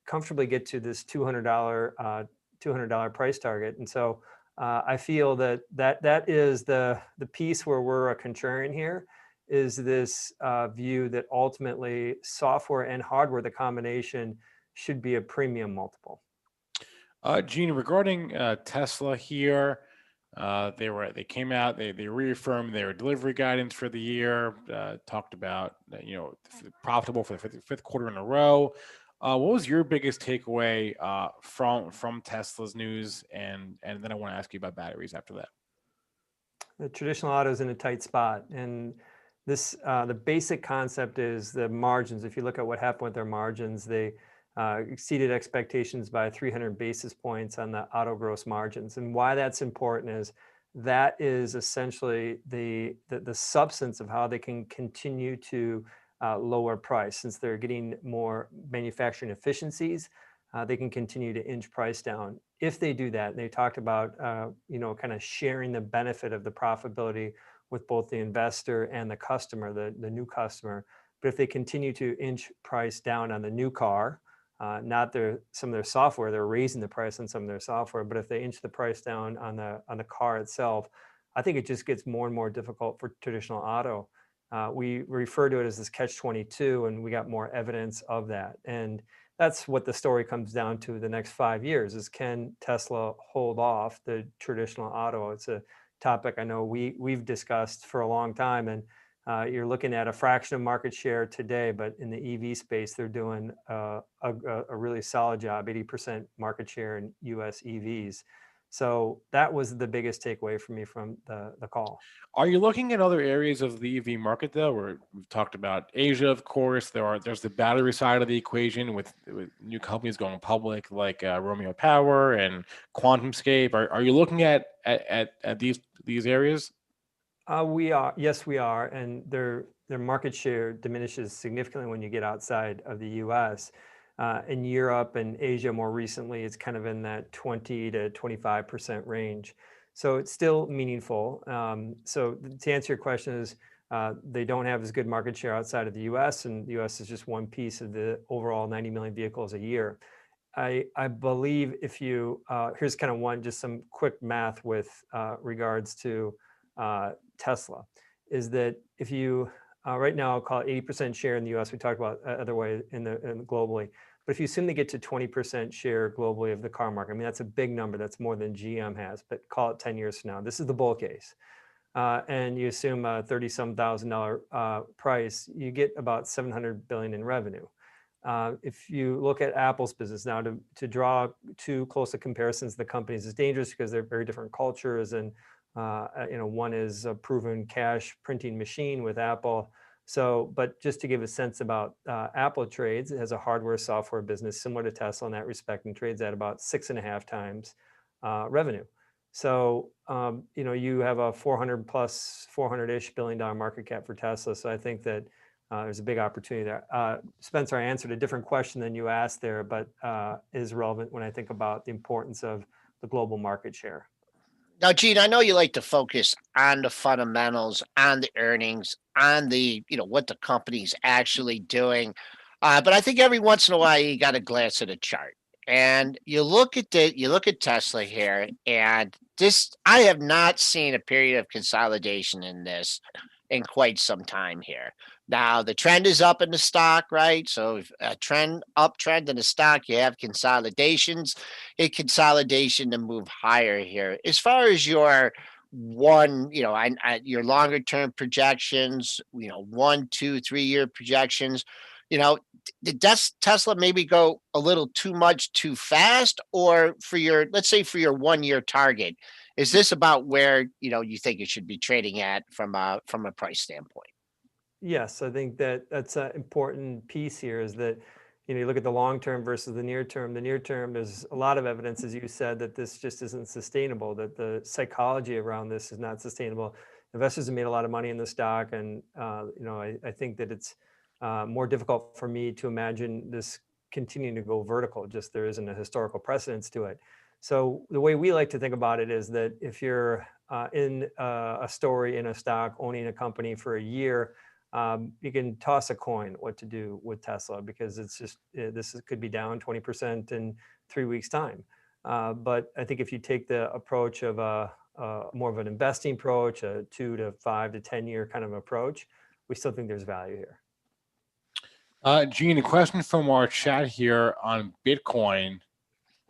comfortably get to this $200 price target. And so I feel that is the piece where we're a contrarian here, is this view that ultimately software and hardware, the combination, should be a premium multiple. Gene, regarding Tesla here, they came out, they reaffirmed their delivery guidance for the year, talked about profitable for the fifth quarter in a row. What was your biggest takeaway from Tesla's news? And then I want to ask you about batteries after that. The traditional auto is in a tight spot, and this the basic concept is the margins. If you look at what happened with their margins, they exceeded expectations by 300 basis points on the auto gross margins. And why that's important is that is essentially the substance of how they can continue to lower price. Since they're getting more manufacturing efficiencies, they can continue to inch price down. If they do that, and they talked about kind of sharing the benefit of the profitability with both the investor and the customer, the new customer. But if they continue to inch price down on the new car, not some of their software, they're raising the price on some of their software, but if they inch the price down on the car itself, I think it just gets more and more difficult for traditional auto. We refer to it as this catch-22, and we got more evidence of that. And that's what the story comes down to the next 5 years is, can Tesla hold off the traditional auto? It's a topic I know we've discussed for a long time, and you're looking at a fraction of market share today, but in the EV space, they're doing a really solid job, 80% market share in US EVs. So that was the biggest takeaway for me from the call. Are you looking at other areas of the EV market, though? Where we've talked about Asia, of course. There's the battery side of the equation with new companies going public, like Romeo Power and QuantumScape. Are you looking at these areas? We are, yes, we are, and their market share diminishes significantly when you get outside of the U.S. In Europe and Asia, more recently, it's kind of in that 20 to 25% range. So it's still meaningful. So to answer your question is, they don't have as good market share outside of the U.S., and the U.S. is just one piece of the overall 90 million vehicles a year. I believe if you here's kind of just some quick math with regards to Tesla, is that if you right now I'll call it 80% share in the U.S. We talked about other way in globally, but if you assume they get to 20% share globally of the car market, I mean that's a big number. That's more than GM has. But call it 10 years from now. This is the bull case, and you assume a $30-some thousand price, you get about $700 billion in revenue. If you look at Apple's business now, to draw too close a comparisons to the companies is dangerous because they're very different cultures, and one is a proven cash printing machine with Apple. So, but just to give a sense about Apple trades, it has a hardware software business similar to Tesla in that respect, and trades at about 6.5 times revenue. So, you have a 400-ish billion dollar market cap for Tesla. So I think that there's a big opportunity there. Spencer, I answered a different question than you asked there, but is relevant when I think about the importance of the global market share. Now, Gene, I know you like to focus on the fundamentals, on the earnings, on the, what the company's actually doing. But I think every once in a while you got to glance at a chart. And you look at Tesla here, and I have not seen a period of consolidation in this in quite some time here. Now, the trend is up in the stock, right? So a uptrend in the stock, you have consolidations, consolidation to move higher here. As far as your your longer term projections, 1, 2, 3 year projections, did Tesla maybe go a little too much too fast? Or let's say for your 1 year target, is this about where, you think it should be trading at from a price standpoint? Yes, I think that's an important piece here is that, you look at the long term versus the near term. The near term, there's a lot of evidence, as you said, that this just isn't sustainable, that the psychology around this is not sustainable. Investors have made a lot of money in the stock, and, I think that it's more difficult for me to imagine this continuing to go vertical. Just there isn't a historical precedence to it. So the way we like to think about it is that if you're in a story, in a stock, owning a company for a year, you can toss a coin what to do with Tesla, because it's just this could be down 20% in 3 weeks' time. But I think if you take the approach of more of an investing approach, a 2 to 5 to 10 year kind of approach, we still think there's value here. Gene, a question from our chat here on Bitcoin.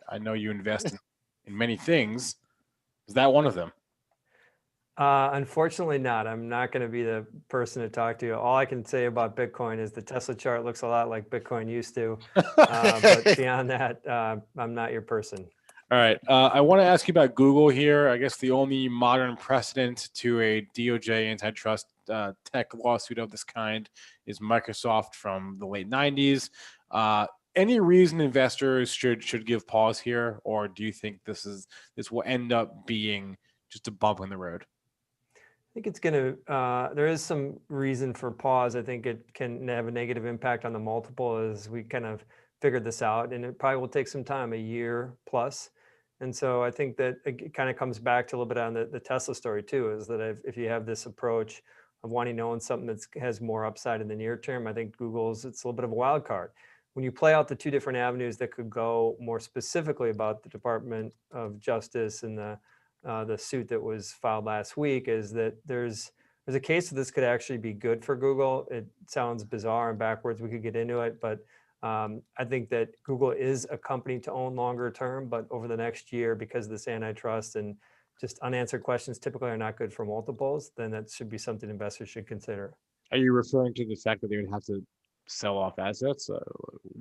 I know you invest in many things. Is that one of them? Unfortunately not. I'm not going to be the person to talk to you. All I can say about Bitcoin is the Tesla chart looks a lot like Bitcoin used to. But beyond that, I'm not your person. All right. I want to ask you about Google here. I guess the only modern precedent to a DOJ antitrust tech lawsuit of this kind is Microsoft from the late 90s. Any reason investors should give pause here, or do you think this will end up being just a bump in the road? I think it's going to, there is some reason for pause. I think it can have a negative impact on the multiple as we kind of figured this out, and it probably will take some time, a year plus. And so I think that it kind of comes back to a little bit on the Tesla story too, is that if you have this approach of wanting to own something that has more upside in the near term, I think it's a little bit of a wild card. When you play out the two different avenues that could go more specifically about the Department of Justice and the suit that was filed last week, is that there's a case that this could actually be good for Google. It sounds bizarre and backwards. We could get into it, but I think that Google is a company to own longer term, but over the next year, because of this antitrust and just unanswered questions typically are not good for multiples, then that should be something investors should consider. Are you referring to the fact that they would have to sell off assets?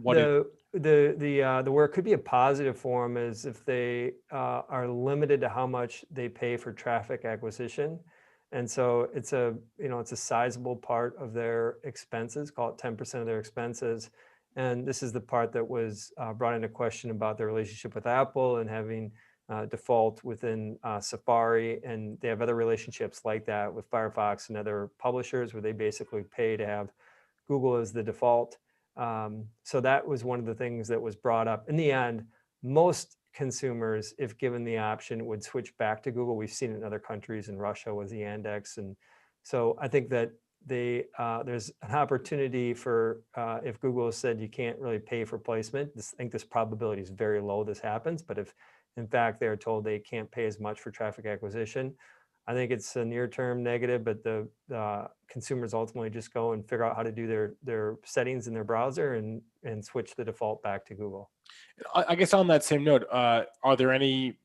Where it could be a positive for them is if they are limited to how much they pay for traffic acquisition. And so it's a sizable part of their expenses, call it 10% of their expenses. And this is the part that was brought into question about their relationship with Apple and having default within Safari. And they have other relationships like that with Firefox and other publishers where they basically pay to have Google as the default. So that was one of the things that was brought up. In the end, most consumers, if given the option, would switch back to Google. We've seen it in other countries, in Russia with the Yandex. And so I think that there's an opportunity for, if Google has said you can't really pay for placement, I think this probability is very low this happens. But if in fact they're told they can't pay as much for traffic acquisition, I think it's a near-term negative, but the consumers ultimately just go and figure out how to do their settings in their browser and switch the default back to Google. I guess on that same note, are there any,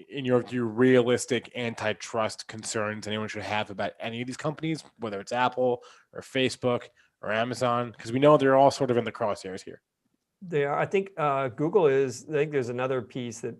in your view, realistic antitrust concerns anyone should have about any of these companies, whether it's Apple or Facebook or Amazon? Because we know they're all sort of in the crosshairs here. They are. I think Google is. I think there's another piece that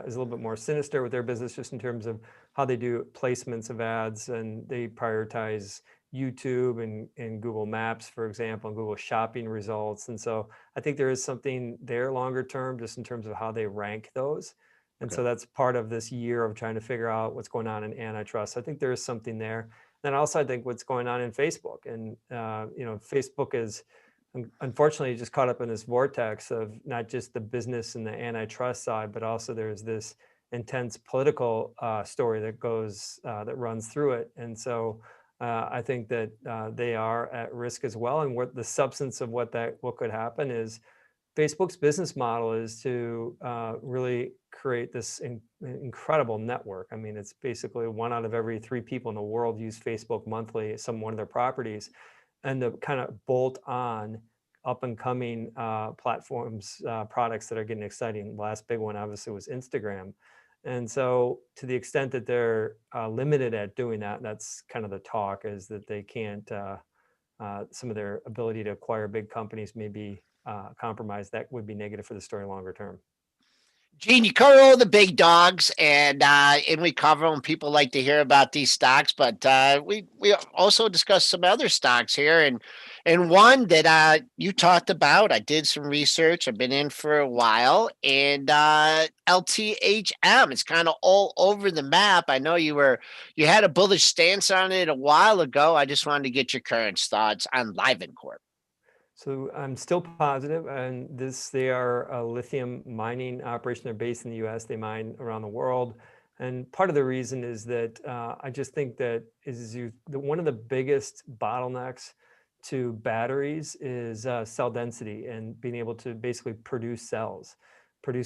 is a little bit more sinister with their business, just in terms of how they do placements of ads, and they prioritize YouTube and Google Maps, for example, and Google Shopping results. And so I think there is something there longer term, just in terms of how they rank those. And so that's part of this year of trying to figure out what's going on in antitrust. I think there is something there. Then also I think what's going on in Facebook, and Facebook is unfortunately just caught up in this vortex of not just the business and the antitrust side, but also there's this intense political story that runs through it. And so I think that they are at risk as well. And what the substance of what could happen is Facebook's business model is to really create this incredible network. I mean, it's basically 1 out of every 3 people in the world use Facebook monthly, one of their properties, and to kind of bolt on up and coming platforms, products that are getting exciting. The last big one obviously was Instagram. And so to the extent that they're limited at doing that, that's kind of the talk, is that they can't, some of their ability to acquire big companies may be compromised. That would be negative for the story longer term. Gene, you cover all the big dogs, and we cover them. People like to hear about these stocks, but we also discussed some other stocks here, and one that you talked about. I did some research. I've been in for a while, and LTHM. It's kind of all over the map. I know you had a bullish stance on it a while ago. I just wanted to get your current thoughts on Livent Corp. So I'm still positive, and they are a lithium mining operation. They're based in the U.S. They mine around the world, and part of the reason is that I just think that one of the biggest bottlenecks to batteries is cell density and being able to basically produce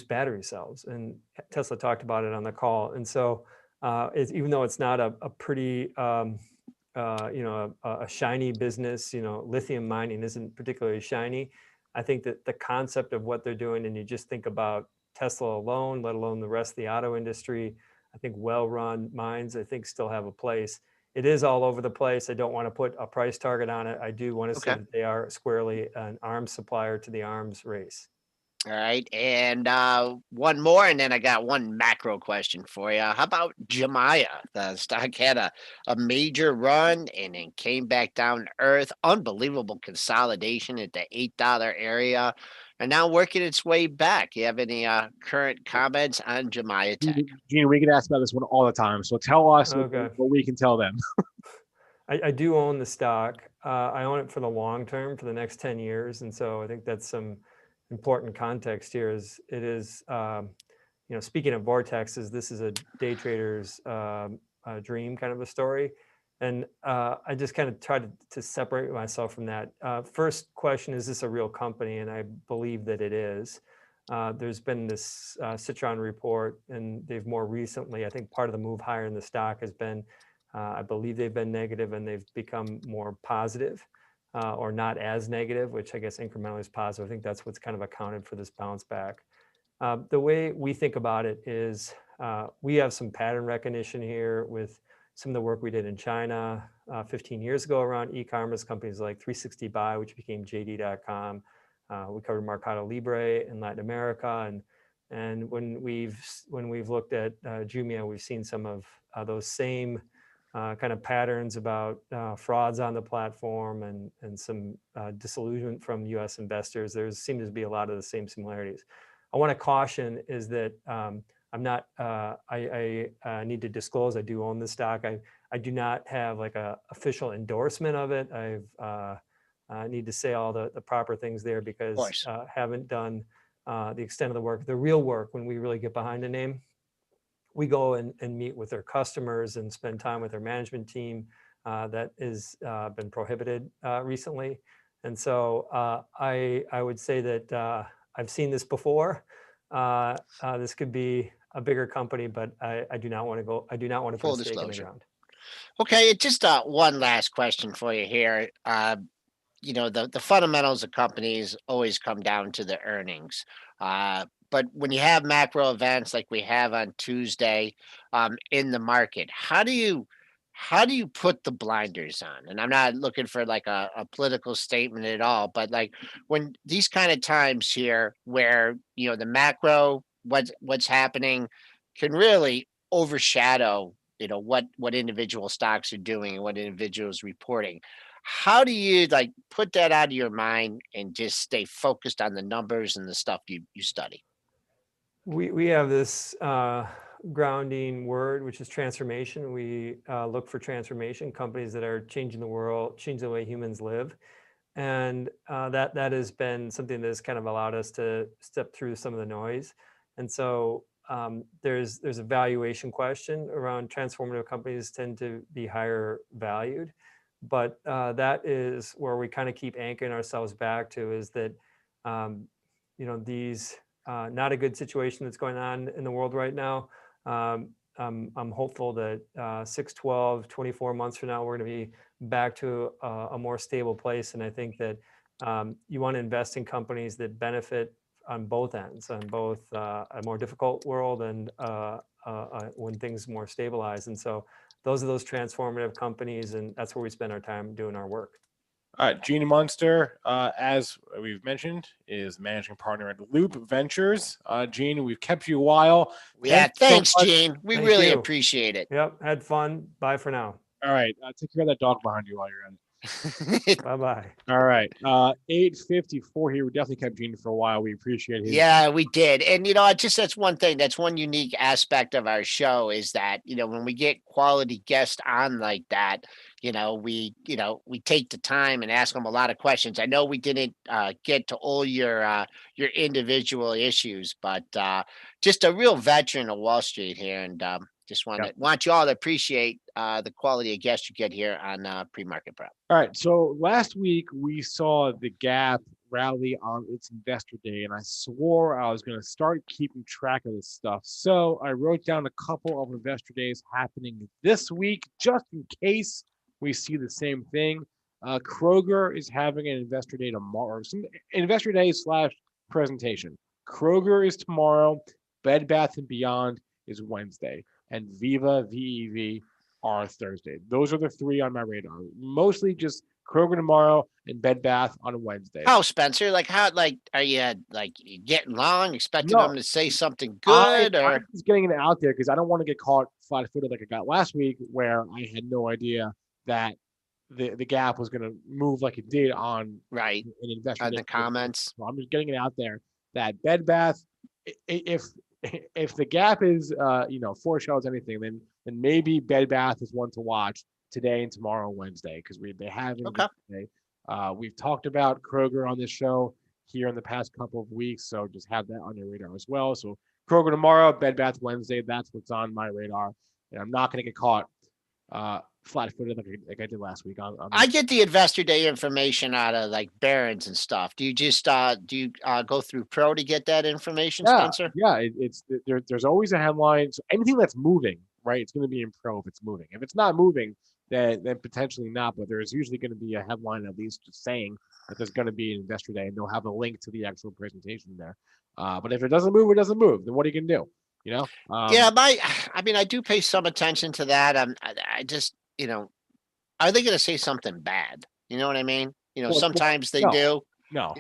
battery cells. And Tesla talked about it on the call. And so even though it's not a pretty a shiny business. Lithium mining isn't particularly shiny. I think that the concept of what they're doing, and you just think about Tesla alone, let alone the rest of the auto industry, I think well-run mines, I think still have a place. It is all over the place. I don't want to put a price target on it. I do want to say Okay. that they are squarely an arms supplier to the arms race. All right. And one more, and then I got one macro question for you. How about Jumia? The stock had a major run and then came back down to earth. Unbelievable consolidation at the $8 area, and now working its way back. You have any current comments on Jumia Tech? Gene, we get asked about this one all the time. So tell us Okay. what we can tell them. I do own the stock. I own it for the long term, for the next 10 years. And so I think that's some important context here. Is it is, speaking of vortexes, this is a day trader's dream kind of a story. And I just kind of tried to separate myself from that. First question, is this a real company? And I believe that it is. There's been this Citron report, and they've more recently, I think part of the move higher in the stock has been, I believe they've been negative and they've become more positive, or not as negative, which I guess incrementally is positive. I think that's what's kind of accounted for this bounce back. The way we think about it is we have some pattern recognition here with some of the work we did in China 15 years ago around e-commerce companies like 360 Buy, which became JD.com. We covered Mercado Libre in Latin America, and when we've looked at Jumia, we've seen some of those same kind of patterns about frauds on the platform and some disillusionment from U.S. investors. There seems to be a lot of the same similarities. I want to caution is that I'm not. I need to disclose I do own the stock. I do not have like a official endorsement of it. I need to say all the proper things there because haven't done the extent of the work, the real work when we really get behind a name. We go and meet with their customers and spend time with their management team. That has been prohibited recently. And so I would say that I've seen this before. This could be a bigger company, but I do not want to go. I do not want to put a stake in the ground. Okay, just one last question for you here. The fundamentals of companies always come down to the earnings. But when you have macro events like we have on Tuesday in the market, how do you put the blinders on? And I'm not looking for like a political statement at all, but like when these kind of times here where the macro, what's happening can really overshadow what individual stocks are doing and what individuals reporting. How do you like put that out of your mind and just stay focused on the numbers and the stuff you study? We have this grounding word, which is transformation. We look for transformation, companies that are changing the world, changing the way humans live. And that has been something that has kind of allowed us to step through some of the noise. And so there's a valuation question around transformative companies tend to be higher valued. But that is where we kind of keep anchoring ourselves back to is that, these not a good situation that's going on in the world right now. I'm hopeful that 6, 12, 24 months from now, we're going to be back to a more stable place. And I think that you want to invest in companies that benefit on both ends, on both a more difficult world and when things more stabilize. And so those are those transformative companies, and that's where we spend our time doing our work. All right, Gene Munster, as we've mentioned, is managing partner at Loup Ventures. Gene, we've kept you a while. Yeah, thanks, so Gene. We Thank really you. appreciate it. Yep, had fun. Bye for now. All right, take care of that dog behind you while you're in. Bye-bye. All right, 8:54 here. We definitely kept Gene for a while. We appreciate his. Yeah, we did. And, that's one thing. That's one unique aspect of our show is that, when we get quality guests on like that, we take the time and ask them a lot of questions. I know we didn't get to all your individual issues, but just a real veteran of Wall Street here. And just want you all to appreciate the quality of guests you get here on PreMarket Prep. All right, so last week we saw the Gap rally on its investor day, and I swore I was going to start keeping track of this stuff. So I wrote down a couple of investor days happening this week, just in case we see the same thing. Kroger is having an investor day tomorrow. Some investor day / presentation. Kroger is tomorrow. Bed Bath and Beyond is Wednesday, and Viva VEV are Thursday. Those are the three on my radar. Mostly just Kroger tomorrow and Bed Bath on Wednesday. How, Spencer? Like, how? Like, are you like getting long, expecting No. them to say something good, or I'm just getting it out there because I don't want to get caught flat-footed like I got last week, where I had no idea that the gap was going to move like it did on right an investor on day. the comments? So I'm just getting it out there that Bed Bath, if the gap is foreshadows anything, then maybe Bed Bath is one to watch today and tomorrow and Wednesday, because they have it Okay. today. We've talked about Kroger on this show here in the past couple of weeks, so just have that on your radar as well. So Kroger tomorrow, Bed Bath Wednesday, that's what's on my radar, and I'm not going to get caught flat-footed like I did last week. I get the investor day information out of like Barron's and stuff. Do you just go through Pro to get that information, Spencer? Yeah, there's always a headline. So anything that's moving, right? It's going to be in Pro if it's moving. If it's not moving, then potentially not. But there's usually going to be a headline at least just saying that there's going to be an investor day, and they'll have a link to the actual presentation there. But if it doesn't move, it doesn't move. Then what are you going to do? Yeah, I do pay some attention to that. I just, are they going to say something bad? You know what I mean? Sometimes they do. No.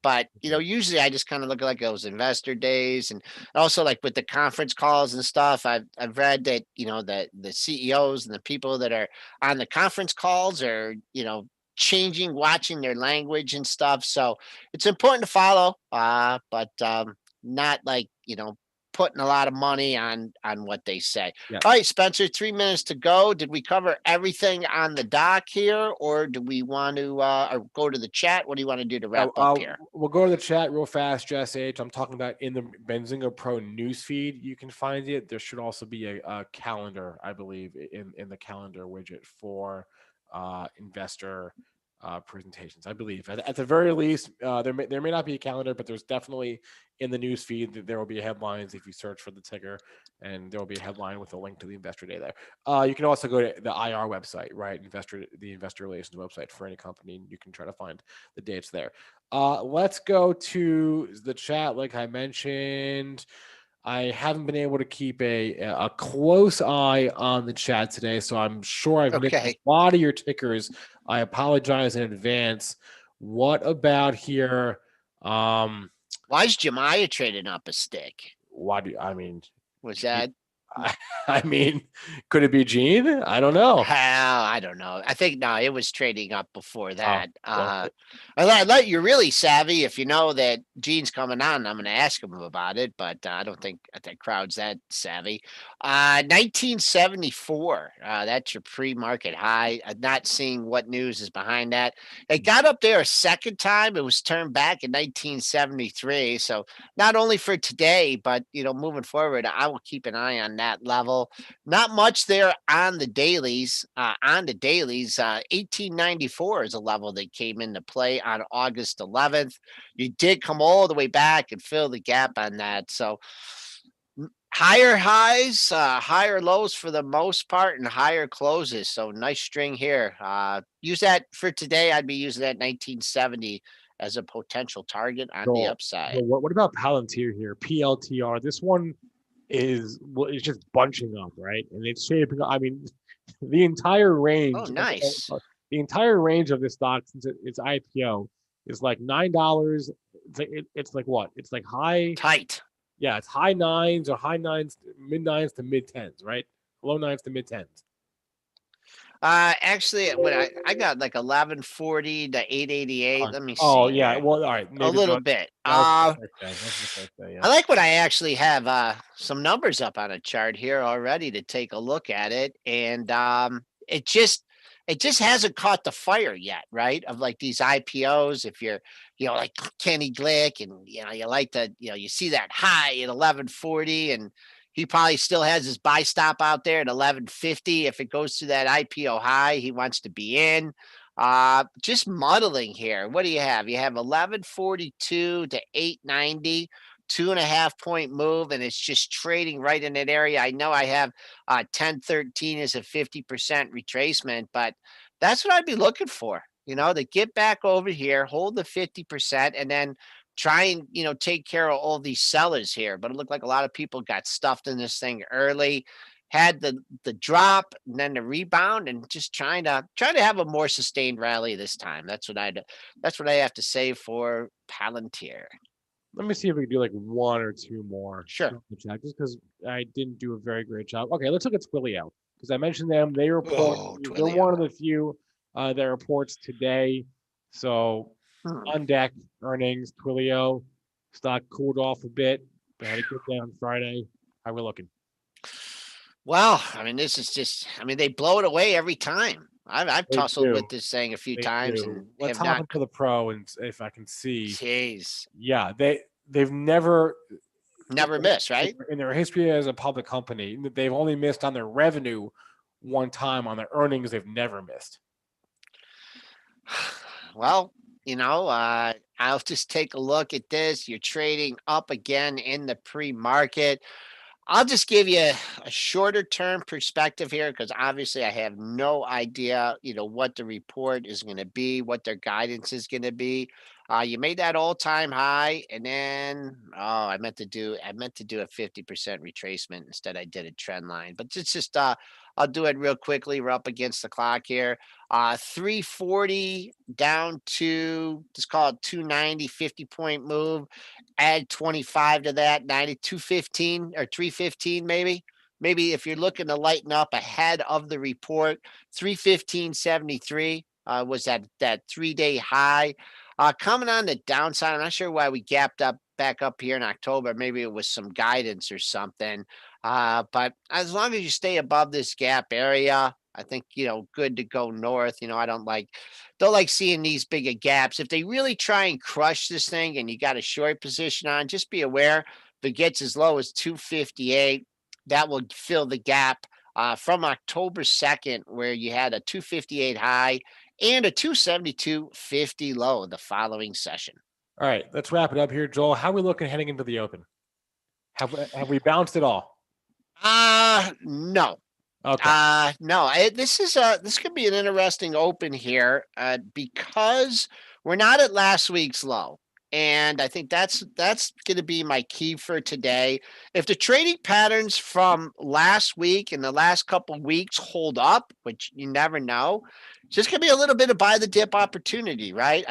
But usually I just kind of look at like those investor days, and also like with the conference calls and stuff. I've read that the CEOs and the people that are on the conference calls are watching their language and stuff. So it's important to follow, but not like putting a lot of money on what they say. Yeah. All right, Spencer, 3 minutes to go. Did we cover everything on the dock here, or do we want to go to the chat? What do you want to do to wrap up here? We'll go to the chat real fast, Jess H. I'm talking about in the Benzinga Pro newsfeed. You can find it. There should also be a calendar, I believe, in the calendar widget for investor presentations. I believe at the very least, there may not be a calendar, but there's definitely in the news feed that there will be headlines if you search for the ticker, and there will be a headline with a link to the investor day there. You can also go to the IR website, right? The investor relations website for any company, and you can try to find the dates there. Let's go to the chat. Like I mentioned, I haven't been able to keep a close eye on the chat today, so I'm sure I've missed a lot of your tickers. I apologize in advance. What about here? Why is Jemiah trading up a stick? Was that? Could it be Gene? I don't know. I don't know. I think no, it was trading up before that. You're really savvy. If you know that Gene's coming on, I'm going to ask him about it, but I don't think that crowd's that savvy. 1974. That's your pre-market high. Not seeing what news is behind that. It got up there a second time. It was turned back in 1973. So not only for today, but moving forward, I will keep an eye on that level. Not much there on the dailies. 1894 is a level that came into play on August 11th. You did come all the way back and fill the gap on that. So higher highs, higher lows for the most part, and higher closes. So nice string here. Use that for today. I'd be using that 1970 as a potential target on the upside. What about Palantir here? PLTR. This one it's just bunching up, right? And it's shaping. The entire range. Oh, nice. The entire range of this stock since its IPO is like $9. It's like what? It's like high tight. Yeah, it's high nines or high nines, mid nines to mid tens, right? Low nines to mid tens. Actually, when I got like 1140 to 888. Let me see. Oh yeah, well, all right, a little bit. I like when I actually have some numbers up on a chart here already to take a look at it, and it just hasn't caught the fire yet, right? Of like these IPOs, if you're like Kenny Glick, and you like to you see that high at 1140, and he probably still has his buy stop out there at 1150. If it goes to that IPO high, he wants to be in. Just muddling here. What do you have? You have 1142 to 890. 2.5 point move, and it's just trading right in that area. I know I have 1013 as a 50% retracement, but that's what I'd be looking for, to get back over here, hold the 50%, and then try and, take care of all these sellers here. But it looked like a lot of people got stuffed in this thing early, had the drop and then the rebound, and just trying to have a more sustained rally this time. That's what I have to say for Palantir. Let me see if we can do like one or two more. Sure. Just because I didn't do a very great job. Okay, let's look at Twilio, because I mentioned them. They report. They're one of the few that reports today. So on deck earnings, Twilio stock cooled off a bit. They had a good day on Friday. How we looking? Well, I mean, this is just, they blow it away every time. I've tussled with this thing a few times. And let's hop into the pro, and if I can see. Jeez. Yeah, they've never missed, right? In their history as a public company, they've only missed on their revenue one time. On their earnings, they've never missed. Well, I'll just take a look at this. You're trading up again in the pre-market. I'll just give you a shorter term perspective here, because obviously I have no idea, what the report is going to be, what their guidance is going to be. You made that all-time high, and then I meant to do a 50% retracement. Instead, I did a trend line. But it's just I'll do it real quickly. We're up against the clock here. 340 down to, let's call it 290, 50-point move. Add 25 to that, 215 or 315 maybe. Maybe if you're looking to lighten up ahead of the report, 315.73 was that 3-day high. Coming on the downside, I'm not sure why we gapped up back up here in October. Maybe it was some guidance or something. But as long as you stay above this gap area, I think, good to go north. I don't like seeing these bigger gaps. If they really try and crush this thing and you got a short position on, just be aware if it gets as low as 258, that will fill the gap from October 2nd, where you had a 258 high and a 272.50 low the following session. All right, let's wrap it up here, Joel. How are we looking heading into the open? Have we bounced at all? No. Okay. No. This could be an interesting open here because we're not at last week's low. And I think that's going to be my key for today. If the trading patterns from last week and the last couple of weeks hold up, which you never know, it's just going to be a little bit of buy the dip opportunity, right?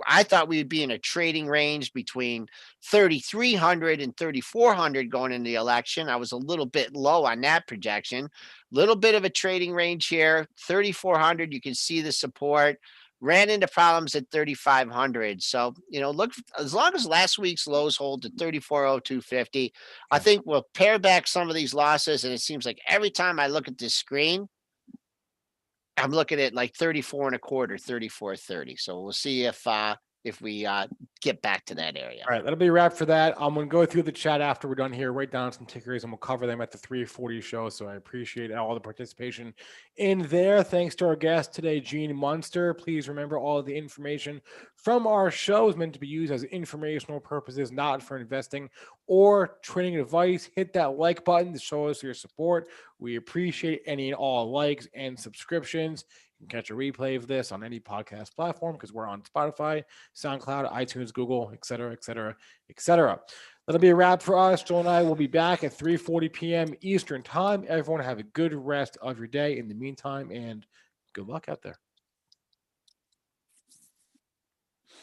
I thought we would be in a trading range between 3,300 and 3,400 going into the election. I was a little bit low on that projection. Little bit of a trading range here. 3,400, you can see the support. Ran into problems at 3,500. So, look, as long as last week's lows hold to 34.0250, I think we'll pare back some of these losses. And it seems like every time I look at this screen, I'm looking at like 34.25, 34.30. So we'll see if we get back to that area. All right, that'll be a wrap for that. I'm going to go through the chat after we're done here, write down some tickers, and we'll cover them at the 3:40 show. So I appreciate all the participation in there. Thanks to our guest today, Gene Munster. Please remember all of the information from our show is meant to be used as informational purposes, not for investing or trading advice. Hit that like button to show us your support. We appreciate any and all likes and subscriptions. You can catch a replay of this on any podcast platform because we're on Spotify, SoundCloud, iTunes, Google, et cetera, et cetera, et cetera. That'll be a wrap for us. Joel and I will be back at 3:40 p.m. Eastern time. Everyone have a good rest of your day in the meantime, and good luck out there.